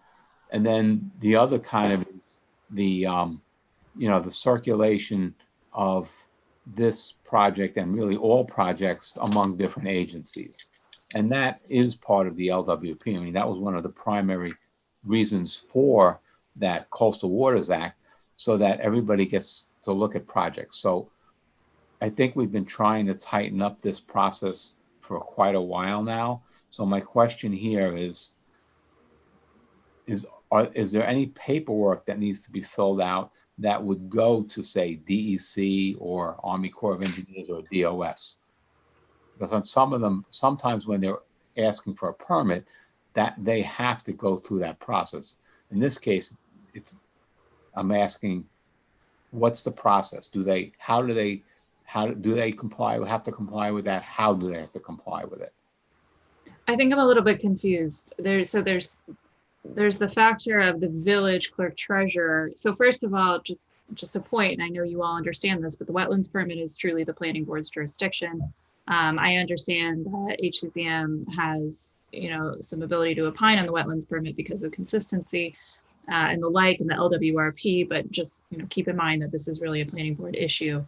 And then the other kind of is the, the circulation of this project and really all projects among different agencies. And that is part of the LWP. I mean, that was one of the primary reasons for that Coastal Waters Act, so that everybody gets to look at projects. So I think we've been trying to tighten up this process for quite a while now. So my question here is there any paperwork that needs to be filled out that would go to, say, DEC or Army Corps of Engineers or DOS? Because on some of them, sometimes when they're asking for a permit, that they have to go through that process. In this case, I'm asking, what's the process? Do they comply? Have to comply with that? How do they have to comply with it? I think I'm a little bit confused. There's the factor of the village clerk treasurer. So first of all, just a point, and I know you all understand this, but the wetlands permit is truly the planning board's jurisdiction. I understand that HCCM has, some ability to opine on the wetlands permit because of consistency and the like, and the LWRP, but just, keep in mind that this is really a planning board issue.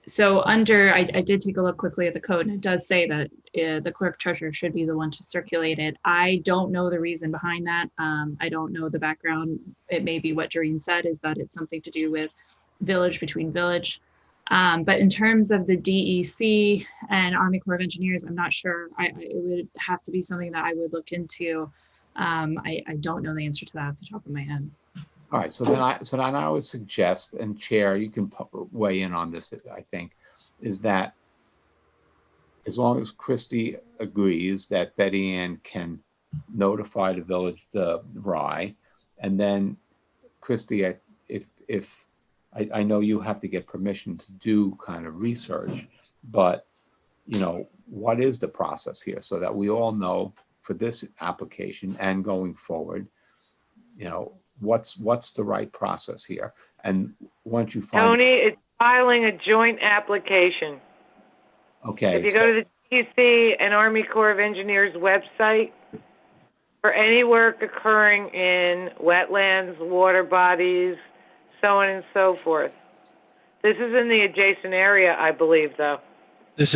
So I did take a look quickly at the code, and it does say that the clerk treasurer should be the one to circulate it. I don't know the reason behind that. I don't know the background. It may be what Doreen said, is that it's something to do with village between village. But in terms of the DEC and Army Corps of Engineers, I'm not sure. It would have to be something that I would look into. I don't know the answer to that off the top of my head. All right, so then I would suggest, and Chair, you can weigh in on this, I think, is that as long as Christy agrees that Betty Ann can notify the village, the Rye, and then Christy, if I know you have to get permission to do kind of research, but what is the process here, so that we all know for this application and going forward, what's the right process here? And once you find Tony, it's filing a joint application. Okay. If you go to the DEC and Army Corps of Engineers website, for any work occurring in wetlands, water bodies, so on and so forth. This is in the adjacent area, I believe, though. This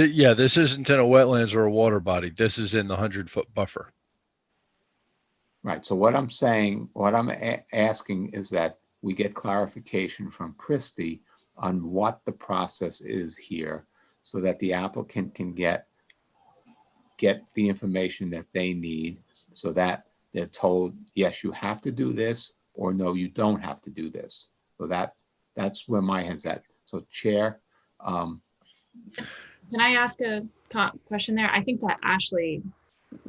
isn't in a wetlands or a water body. This is in the 100-foot buffer. Right. So what I'm saying, what I'm asking is that we get clarification from Christie on what the process is here so that the applicant can get the information that they need so that they're told, yes, you have to do this, or no, you don't have to do this. So that's where my head's at. So Chair, Can I ask a question there? I think that Ashley,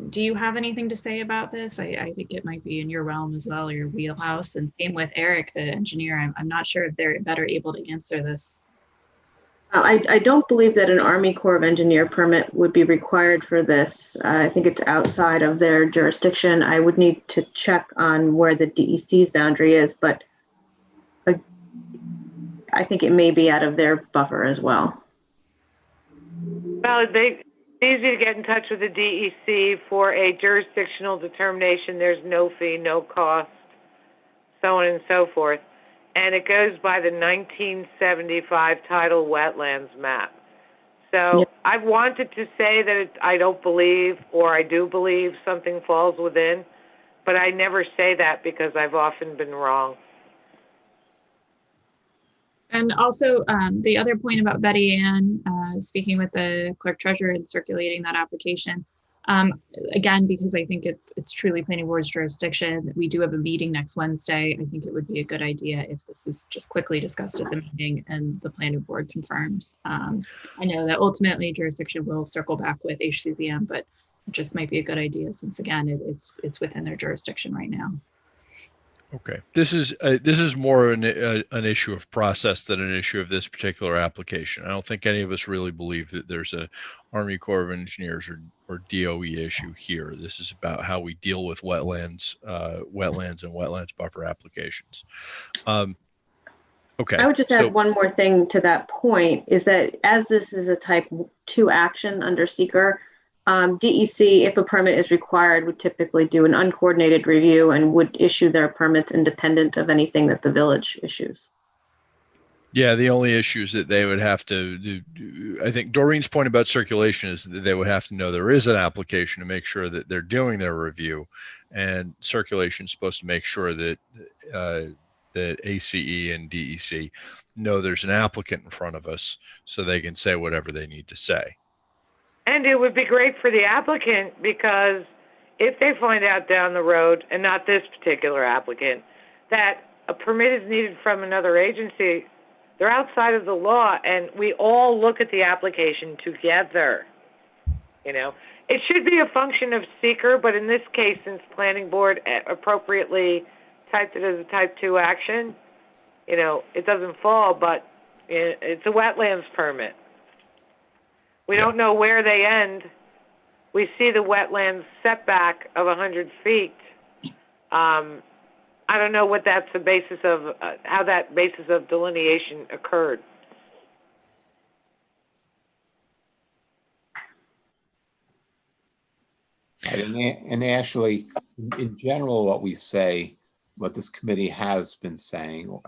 do you have anything to say about this? I think it might be in your realm as well, or your wheelhouse. And same with Eric, the engineer. I'm not sure if they're better able to answer this. I don't believe that an Army Corps of Engineer permit would be required for this. I think it's outside of their jurisdiction. I would need to check on where the DEC's boundary is, but I think it may be out of their buffer as well. Well, it's easy to get in touch with the DEC for a jurisdictional determination. There's no fee, no cost, so on and so forth. And it goes by the 1975 tidal wetlands map. So Yep. I've wanted to say that I don't believe, or I do believe something falls within, but I never say that because I've often been wrong. And also the other point about Betty Ann, speaking with the clerk treasurer and circulating that application, again, because I think it's truly planning board's jurisdiction. We do have a meeting next Wednesday. I think it would be a good idea if this is just quickly discussed at the meeting and the planning board confirms. I know that ultimately jurisdiction will circle back with HCCM, but it just might be a good idea since again, it's within their jurisdiction right now. Okay, this is more an issue of process than an issue of this particular application. I don't think any of us really believe that there's a Army Corps of Engineers or DOE issue here. This is about how we deal with wetlands and wetlands buffer applications. Okay. I would just add one more thing to that point is that as this is a type 2 action under seeker, DEC, if a permit is required, would typically do an uncoordinated review and would issue their permits independent of anything that the village issues. Yeah, the only issues that they would have to do, I think Doreen's point about circulation is that they would have to know there is an application to make sure that they're doing their review, and circulation is supposed to make sure that that ACE and DEC know there's an applicant in front of us so they can say whatever they need to say. And it would be great for the applicant because if they find out down the road, and not this particular applicant, that a permit is needed from another agency, they're outside of the law, and we all look at the application together. You know, it should be a function of seeker, but in this case, since planning board appropriately typed it as a type 2 action, you know, it doesn't fall, but it's a wetlands permit. We don't know where they end. We see the wetlands setback of 100 feet. I don't know what that's the basis of, how that basis of delineation occurred. and Ashley, in general, what we say, what this committee has been saying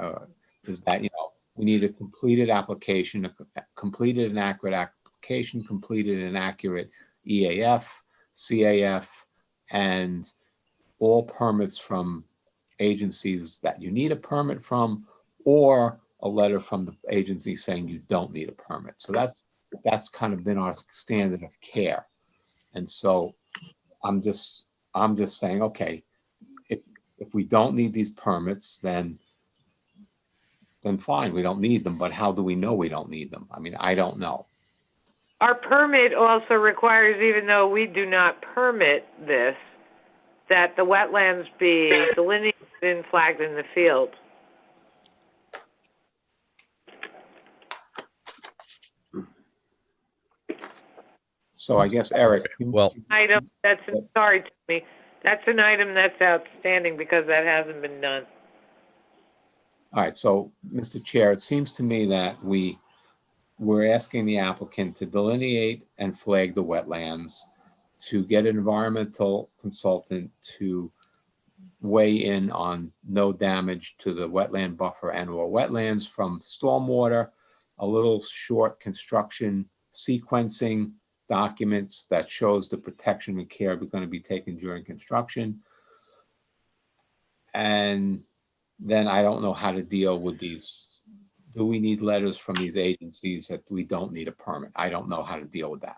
is that, you know, we need a completed application, completed and accurate application, completed and accurate EAF, CAF, and all permits from agencies that you need a permit from, or a letter from the agency saying you don't need a permit. So that's kind of been our standard of care. And so I'm just saying, okay, if we don't need these permits, then fine, we don't need them. But how do we know we don't need them? I mean, I don't know. Our permit also requires, even though we do not permit this, that the wetlands be delineated and flagged in the field. So I guess, Eric, well, Item that's, sorry, Tommy, that's an item that's outstanding because that hasn't been done. all right. So, Mr. Chair, it seems to me that we're asking the applicant to delineate and flag the wetlands, to get an environmental consultant to weigh in on no damage to the wetland buffer and or wetlands from stormwater, a little short construction sequencing documents that shows the protection and care we're going to be taken during construction. And then I don't know how to deal with these. Do we need letters from these agencies that we don't need a permit? I don't know how to deal with that.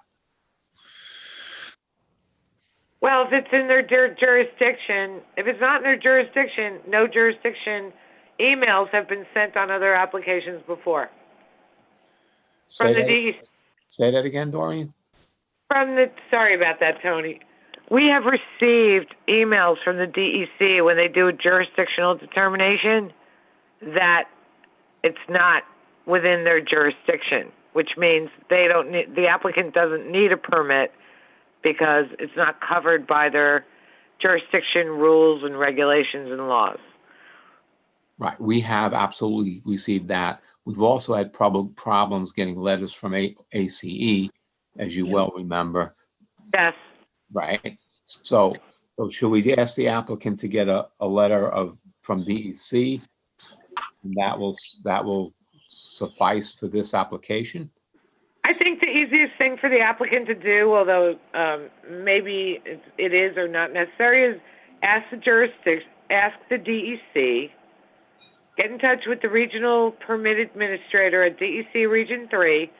Well, if it's in their jurisdiction, if it's not in their jurisdiction, no jurisdiction emails have been sent on other applications before. From the DEC. Say that again, Doreen. Sorry about that, Tony. We have received emails from the DEC when they do a jurisdictional determination that it's not within their jurisdiction, which means the applicant doesn't need a permit because it's not covered by their jurisdiction rules and regulations and laws. Right. We have absolutely received that. We've also had problems getting letters from ACE, as you well remember. Yes. Right. So should we ask the applicant to get a letter from DEC? And that will suffice for this application? I think the easiest thing for the applicant to do, although maybe it is or not necessary, is ask the DEC, get in touch with the regional permit administrator at DEC Region 3,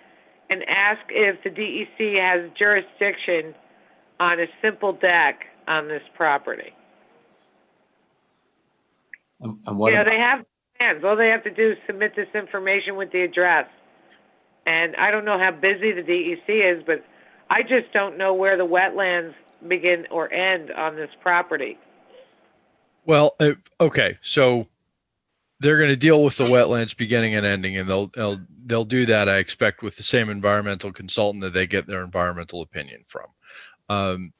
and ask if the DEC has jurisdiction on a simple deck on this property. And what they have plans. All they have to do is submit this information with the address. And I don't know how busy the DEC is, but I just don't know where the wetlands begin or end on this property. Well, okay, so they're going to deal with the wetlands beginning and ending, and they'll do that, I expect, with the same environmental consultant that they get their environmental opinion from.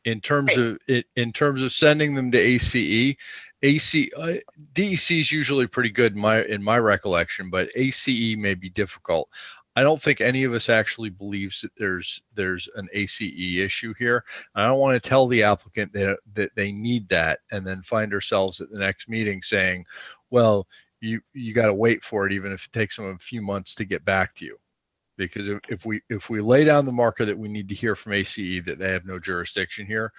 In terms of sending them to ACE, DEC is usually pretty good in my recollection, but ACE may be difficult. I don't think any of us actually believes that there's an ACE issue here. I don't want to tell the applicant that they need that and then find ourselves at the next meeting saying, well, you got to wait for it, even if it takes them a few months to get back to you. Because if we lay down the marker that we need to hear from ACE that they have no jurisdiction here,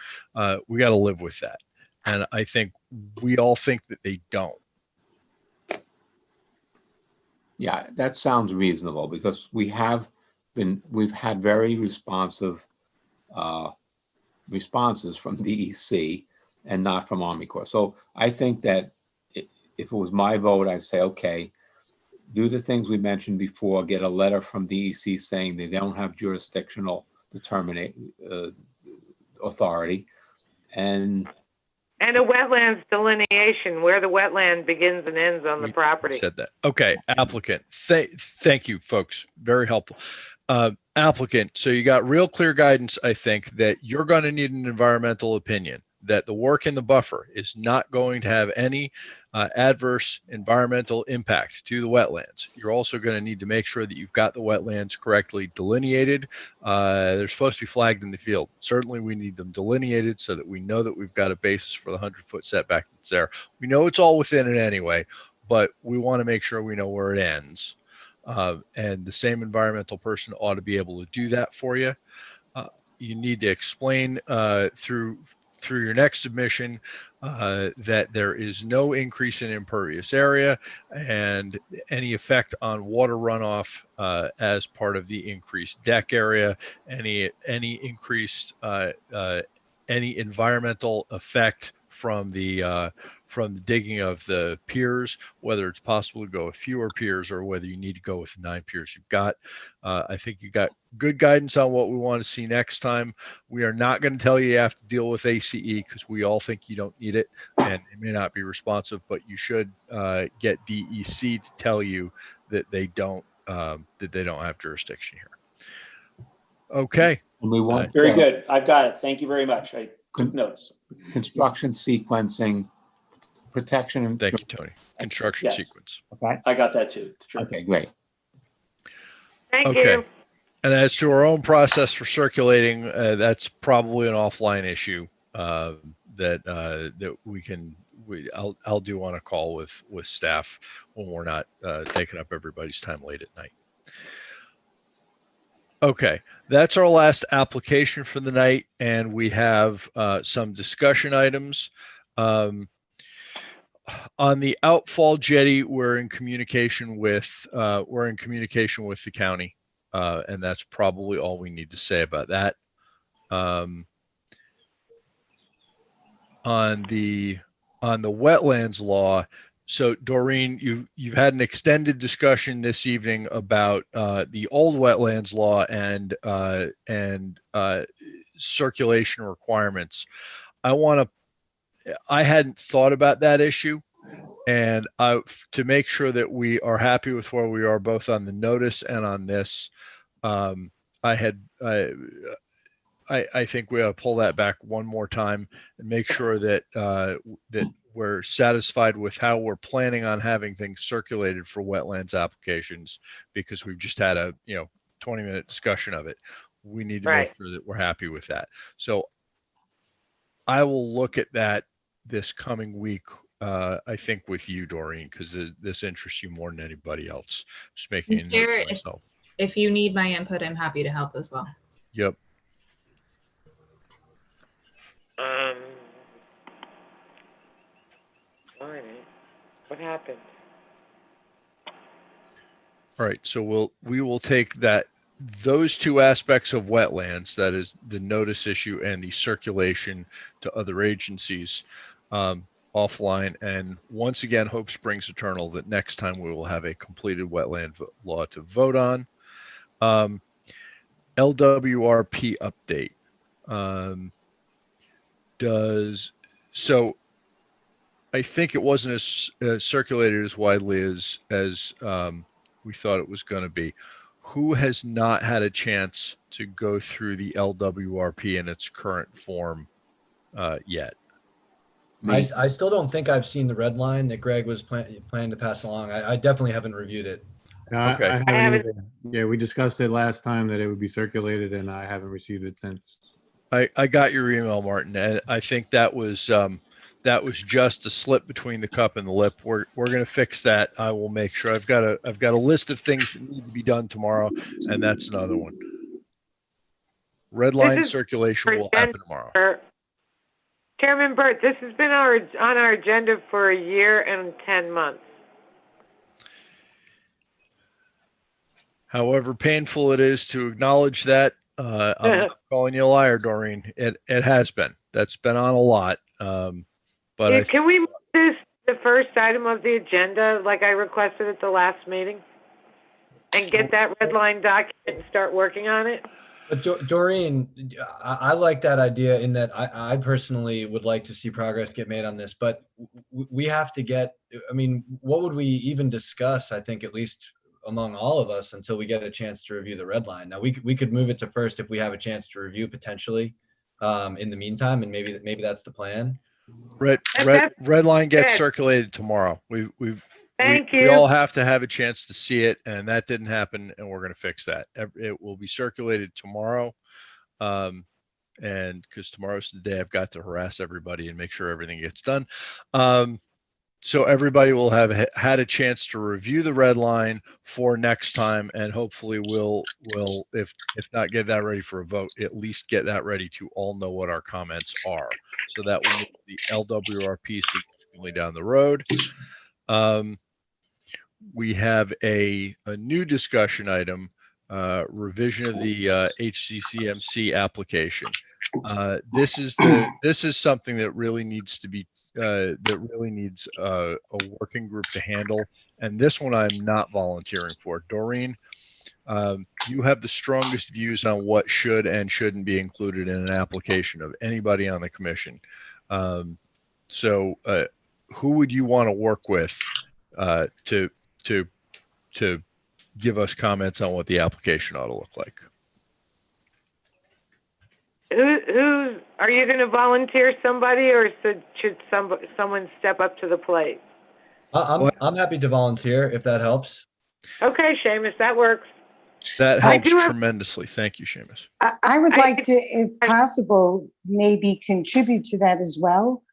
we got to live with that. And I think we all think that they don't. Yeah, that sounds reasonable because we've had very responsive responses from DEC and not from Army Corps. So I think that if it was my vote, I'd say, okay, do the things we mentioned before, get a letter from DEC saying they don't have jurisdictional authority, and a wetlands delineation where the wetland begins and ends on the property. Said that. Okay, applicant. Thank you, folks. Very helpful. Applicant, so you got real clear guidance, I think, that you're going to need an environmental opinion, that the work in the buffer is not going to have any adverse environmental impact to the wetlands. You're also going to need to make sure that you've got the wetlands correctly delineated. They're supposed to be flagged in the field. Certainly we need them delineated so that we know that we've got a basis for the 100-foot setback that's there. We know it's all within it anyway, but we want to make sure we know where it ends. And the same environmental person ought to be able to do that for you. You need to explain through your next submission that there is no increase in impervious area and any effect on water runoff as part of the increased deck area, any increased any environmental effect from the digging of the piers, whether it's possible to go with fewer piers or whether you need to go with the 9 piers you've got. I think you got good guidance on what we want to see next time. We are not going to tell you have to deal with ACE because we all think you don't need it and it may not be responsive, but you should get DEC to tell you that they don't have jurisdiction here. Okay. And we want very good. I've got it. Thank you very much. I took notes. Construction sequencing, protection. And thank you, Tony. Construction sequence. Okay. I got that too. Sure. Okay, great. Thank you. And as to our own process for circulating, that's probably an offline issue that we can. I'll do on a call with staff when we're not taking up everybody's time late at night. Okay, that's our last application for the night, and we have some discussion items. On the outfall jetty, we're in communication with the county, and that's probably all we need to say about that. On the wetlands law, so Doreen, you've had an extended discussion this evening about the old wetlands law and circulation requirements. I hadn't thought about that issue, and to make sure that we are happy with where we are both on the notice and on this, I think we ought to pull that back one more time and make sure that that we're satisfied with how we're planning on having things circulated for wetlands applications, because we've just had a 20-minute discussion of it. We need to make sure that we're happy with that. So I will look at that this coming week, I think with you, Doreen, because this interests you more than anybody else. Just making a note to myself. If you need my input, I'm happy to help as well. Yep. What happened? All right, so we will take those two aspects of wetlands, that is the notice issue and the circulation to other agencies, offline. And once again, hope springs eternal that next time we will have a completed wetland law to vote on. LWRP update. So I think it wasn't as circulated as widely as we thought it was going to be. Who has not had a chance to go through the LWRP in its current form yet? I still don't think I've seen the red line that Greg was planning to pass along. I definitely haven't reviewed it. Okay. I haven't either. Yeah, we discussed it last time that it would be circulated, and I haven't received it since. I got your email, Martin, and I think that was just a slip between the cup and the lip. We're going to fix that. I will make sure. I've got a list of things that need to be done tomorrow, and that's another one. Red line circulation will happen tomorrow. Chairman Burt, this has been on our agenda for a year and 10 months. However painful it is to acknowledge that, I'm not calling you a liar, Doreen. It has been. That's been on a lot. But can we move this the first item of the agenda, like I requested at the last meeting, and get that red line document and start working on it? But Doreen, I like that idea in that I personally would like to see progress get made on this, but we have to get, I mean, what would we even discuss, I think, at least among all of us, until we get a chance to review the red line? Now, we could move it to first if we have a chance to review potentially in the meantime, and maybe that's the plan. Red line gets circulated tomorrow. We all have to have a chance to see it, and that didn't happen, and we're going to fix that. It will be circulated tomorrow, and because tomorrow's the day I've got to harass everybody and make sure everything gets done. So everybody will have had a chance to review the red line for next time, and hopefully we'll if not get that ready for a vote, at least get that ready to all know what our comments are. So that will move the LWRP significantly down the road. We have a new discussion item, revision of the Hcc Mc application. This is something that really needs to be a working group to handle, and this one I'm not volunteering for. Doreen, you have the strongest views on what should and shouldn't be included in an application of anybody on the commission. So who would you want to work with to give us comments on what the application ought to look like? Who are you going to volunteer somebody, or should someone step up to the plate? I'm happy to volunteer if that helps. Okay, Seamus, that works. That helps tremendously. Thank you, Seamus. I would like to, if possible, maybe contribute to that as well,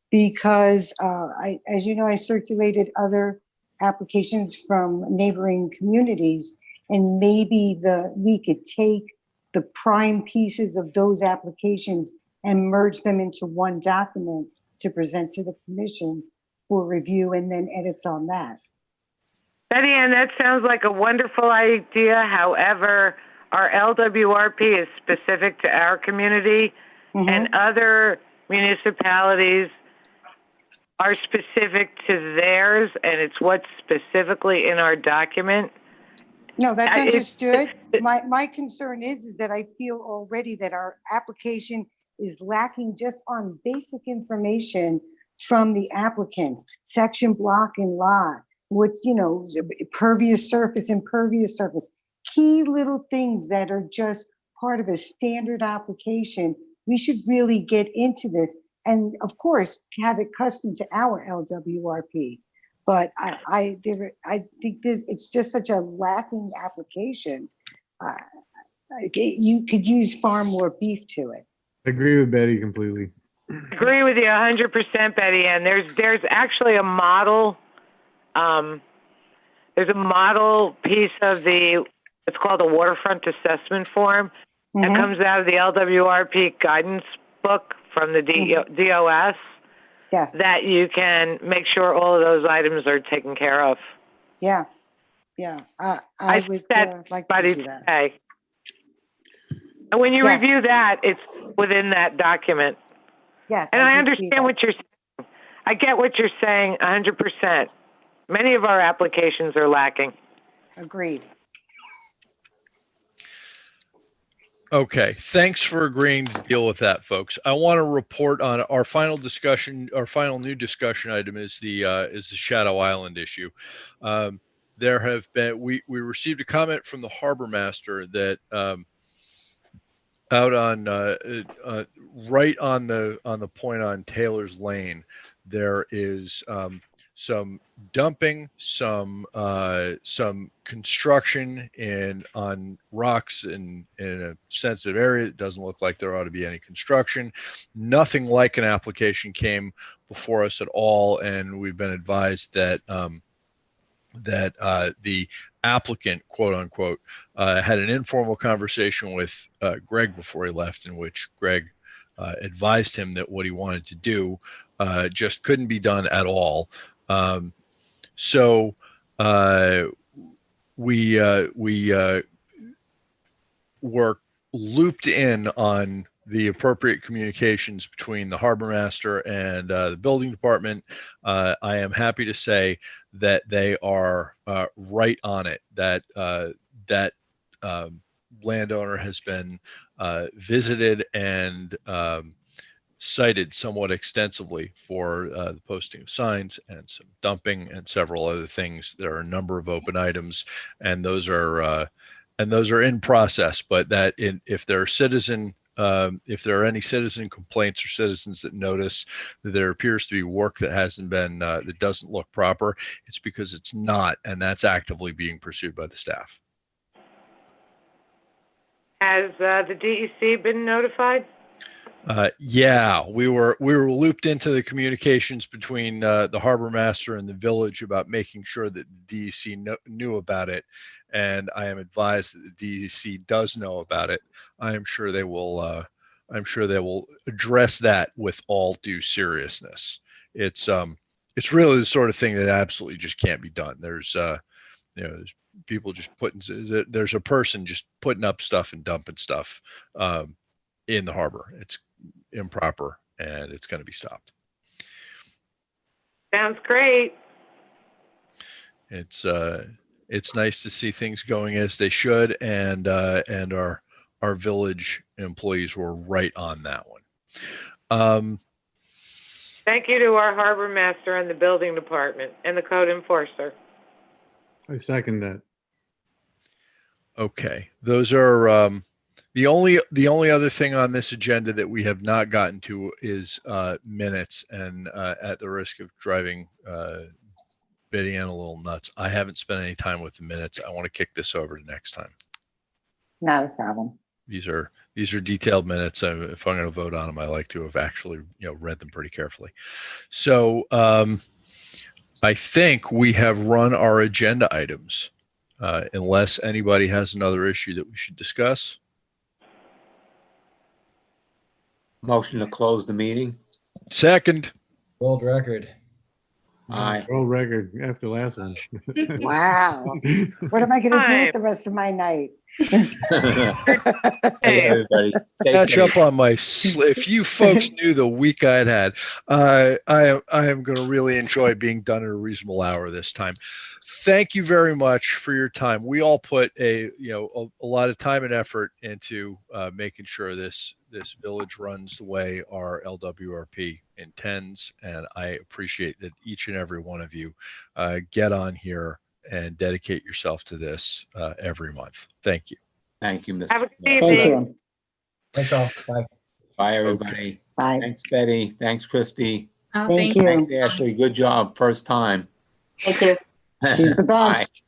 because as you know, I circulated other applications from neighboring communities, And maybe we could take the prime pieces of those applications and merge them into one document to present to the commission for review and then edits on that. Betty Ann, that sounds like a wonderful idea. However, our LWRP is specific to our community, and other municipalities are specific to theirs, and it's what's specifically in our document. No, that's understood. My concern is that I feel already that our application is lacking just on basic information from the applicants, section, block, and lot, what, pervious surface, impervious surface, key little things that are just part of a standard application. We should really get into this and, of course, have it custom to our LWRP. But I think it's just such a lacking application. You could use far more beef to it. I agree with Betty completely. Agree with you 100%, Betty Ann. There's actually a model. There's a model piece of it's called a waterfront assessment form that comes out of the LWRP guidance book from the DOS. Yes. That you can make sure all of those items are taken care of. Yeah. I would like to do that. Say. And when you review that, it's within that document. Yes. And I understand what you're saying. I get what you're saying 100%. Many of our applications are lacking. Agreed. Okay, thanks for agreeing to deal with that, folks. I want to report on our final discussion. Our final new discussion item is the Shadow Island issue. There have been we received a comment from the harbor master that out on right on the point on Taylor's Lane, there is some dumping, some construction on rocks in a sensitive area. It doesn't look like there ought to be any construction. Nothing like an application came before us at all, and we've been advised that the applicant, quote unquote, had an informal conversation with Greg before he left, in which Greg advised him that what he wanted to do just couldn't be done at all. So we were looped in on the appropriate communications between the harbor master and the building department. I am happy to say that they are right on it. That landowner has been visited and cited somewhat extensively for the posting of signs and some dumping and several other things. There are a number of open items, and those are in process. But if there are any citizen complaints or citizens that notice that there appears to be work that hasn't been that doesn't look proper, it's because it's not, and that's actively being pursued by the staff. Has the DEC been notified? Yeah, we were looped into the communications between the harbor master and the village about making sure that the DEC knew about it, and I am advised that the DEC does know about it. I am sure they will. I'm sure they will address that with all due seriousness. It's really the sort of thing that absolutely just can't be done. There's there's people just there's a person just putting up stuff and dumping stuff in the harbor. It's improper, and it's going to be stopped. Sounds great. It's nice to see things going as they should, and our village employees were right on that one. Thank you to our harbor master and the building department and the code enforcer. I second that. Okay, those are the only other thing on this agenda that we have not gotten to is minutes, and at the risk of driving Betty Ann a little nuts, I haven't spent any time with the minutes. I want to kick this over to next time. Not a problem. These are detailed minutes. If I'm going to vote on them, I like to have actually read them pretty carefully. So I think we have run our agenda items. Unless anybody has another issue that we should discuss. Motion to close the meeting. Second. World record. Aye. World record after last one. Wow. What am I going to do Time. with the rest of my night? Hey, everybody. Stay Catch up safe. on my if you folks knew the week I'd had, I am going to really enjoy being done at a reasonable hour this time. Thank you very much for your time. We all put a lot of time and effort into making sure this village runs the way our LWRP intends, and I appreciate that each and every one of you get on here and dedicate yourself to this every month. Thank you. Thank you, Mr. Have a good Chair. Thank evening. you. Thanks all. Bye. Bye, everybody. Bye. Thanks, Betty. Thanks, Christy. Oh, Thank you. you. Thanks, Ashley. Good job. First time. Thank you. She's the best. Bye.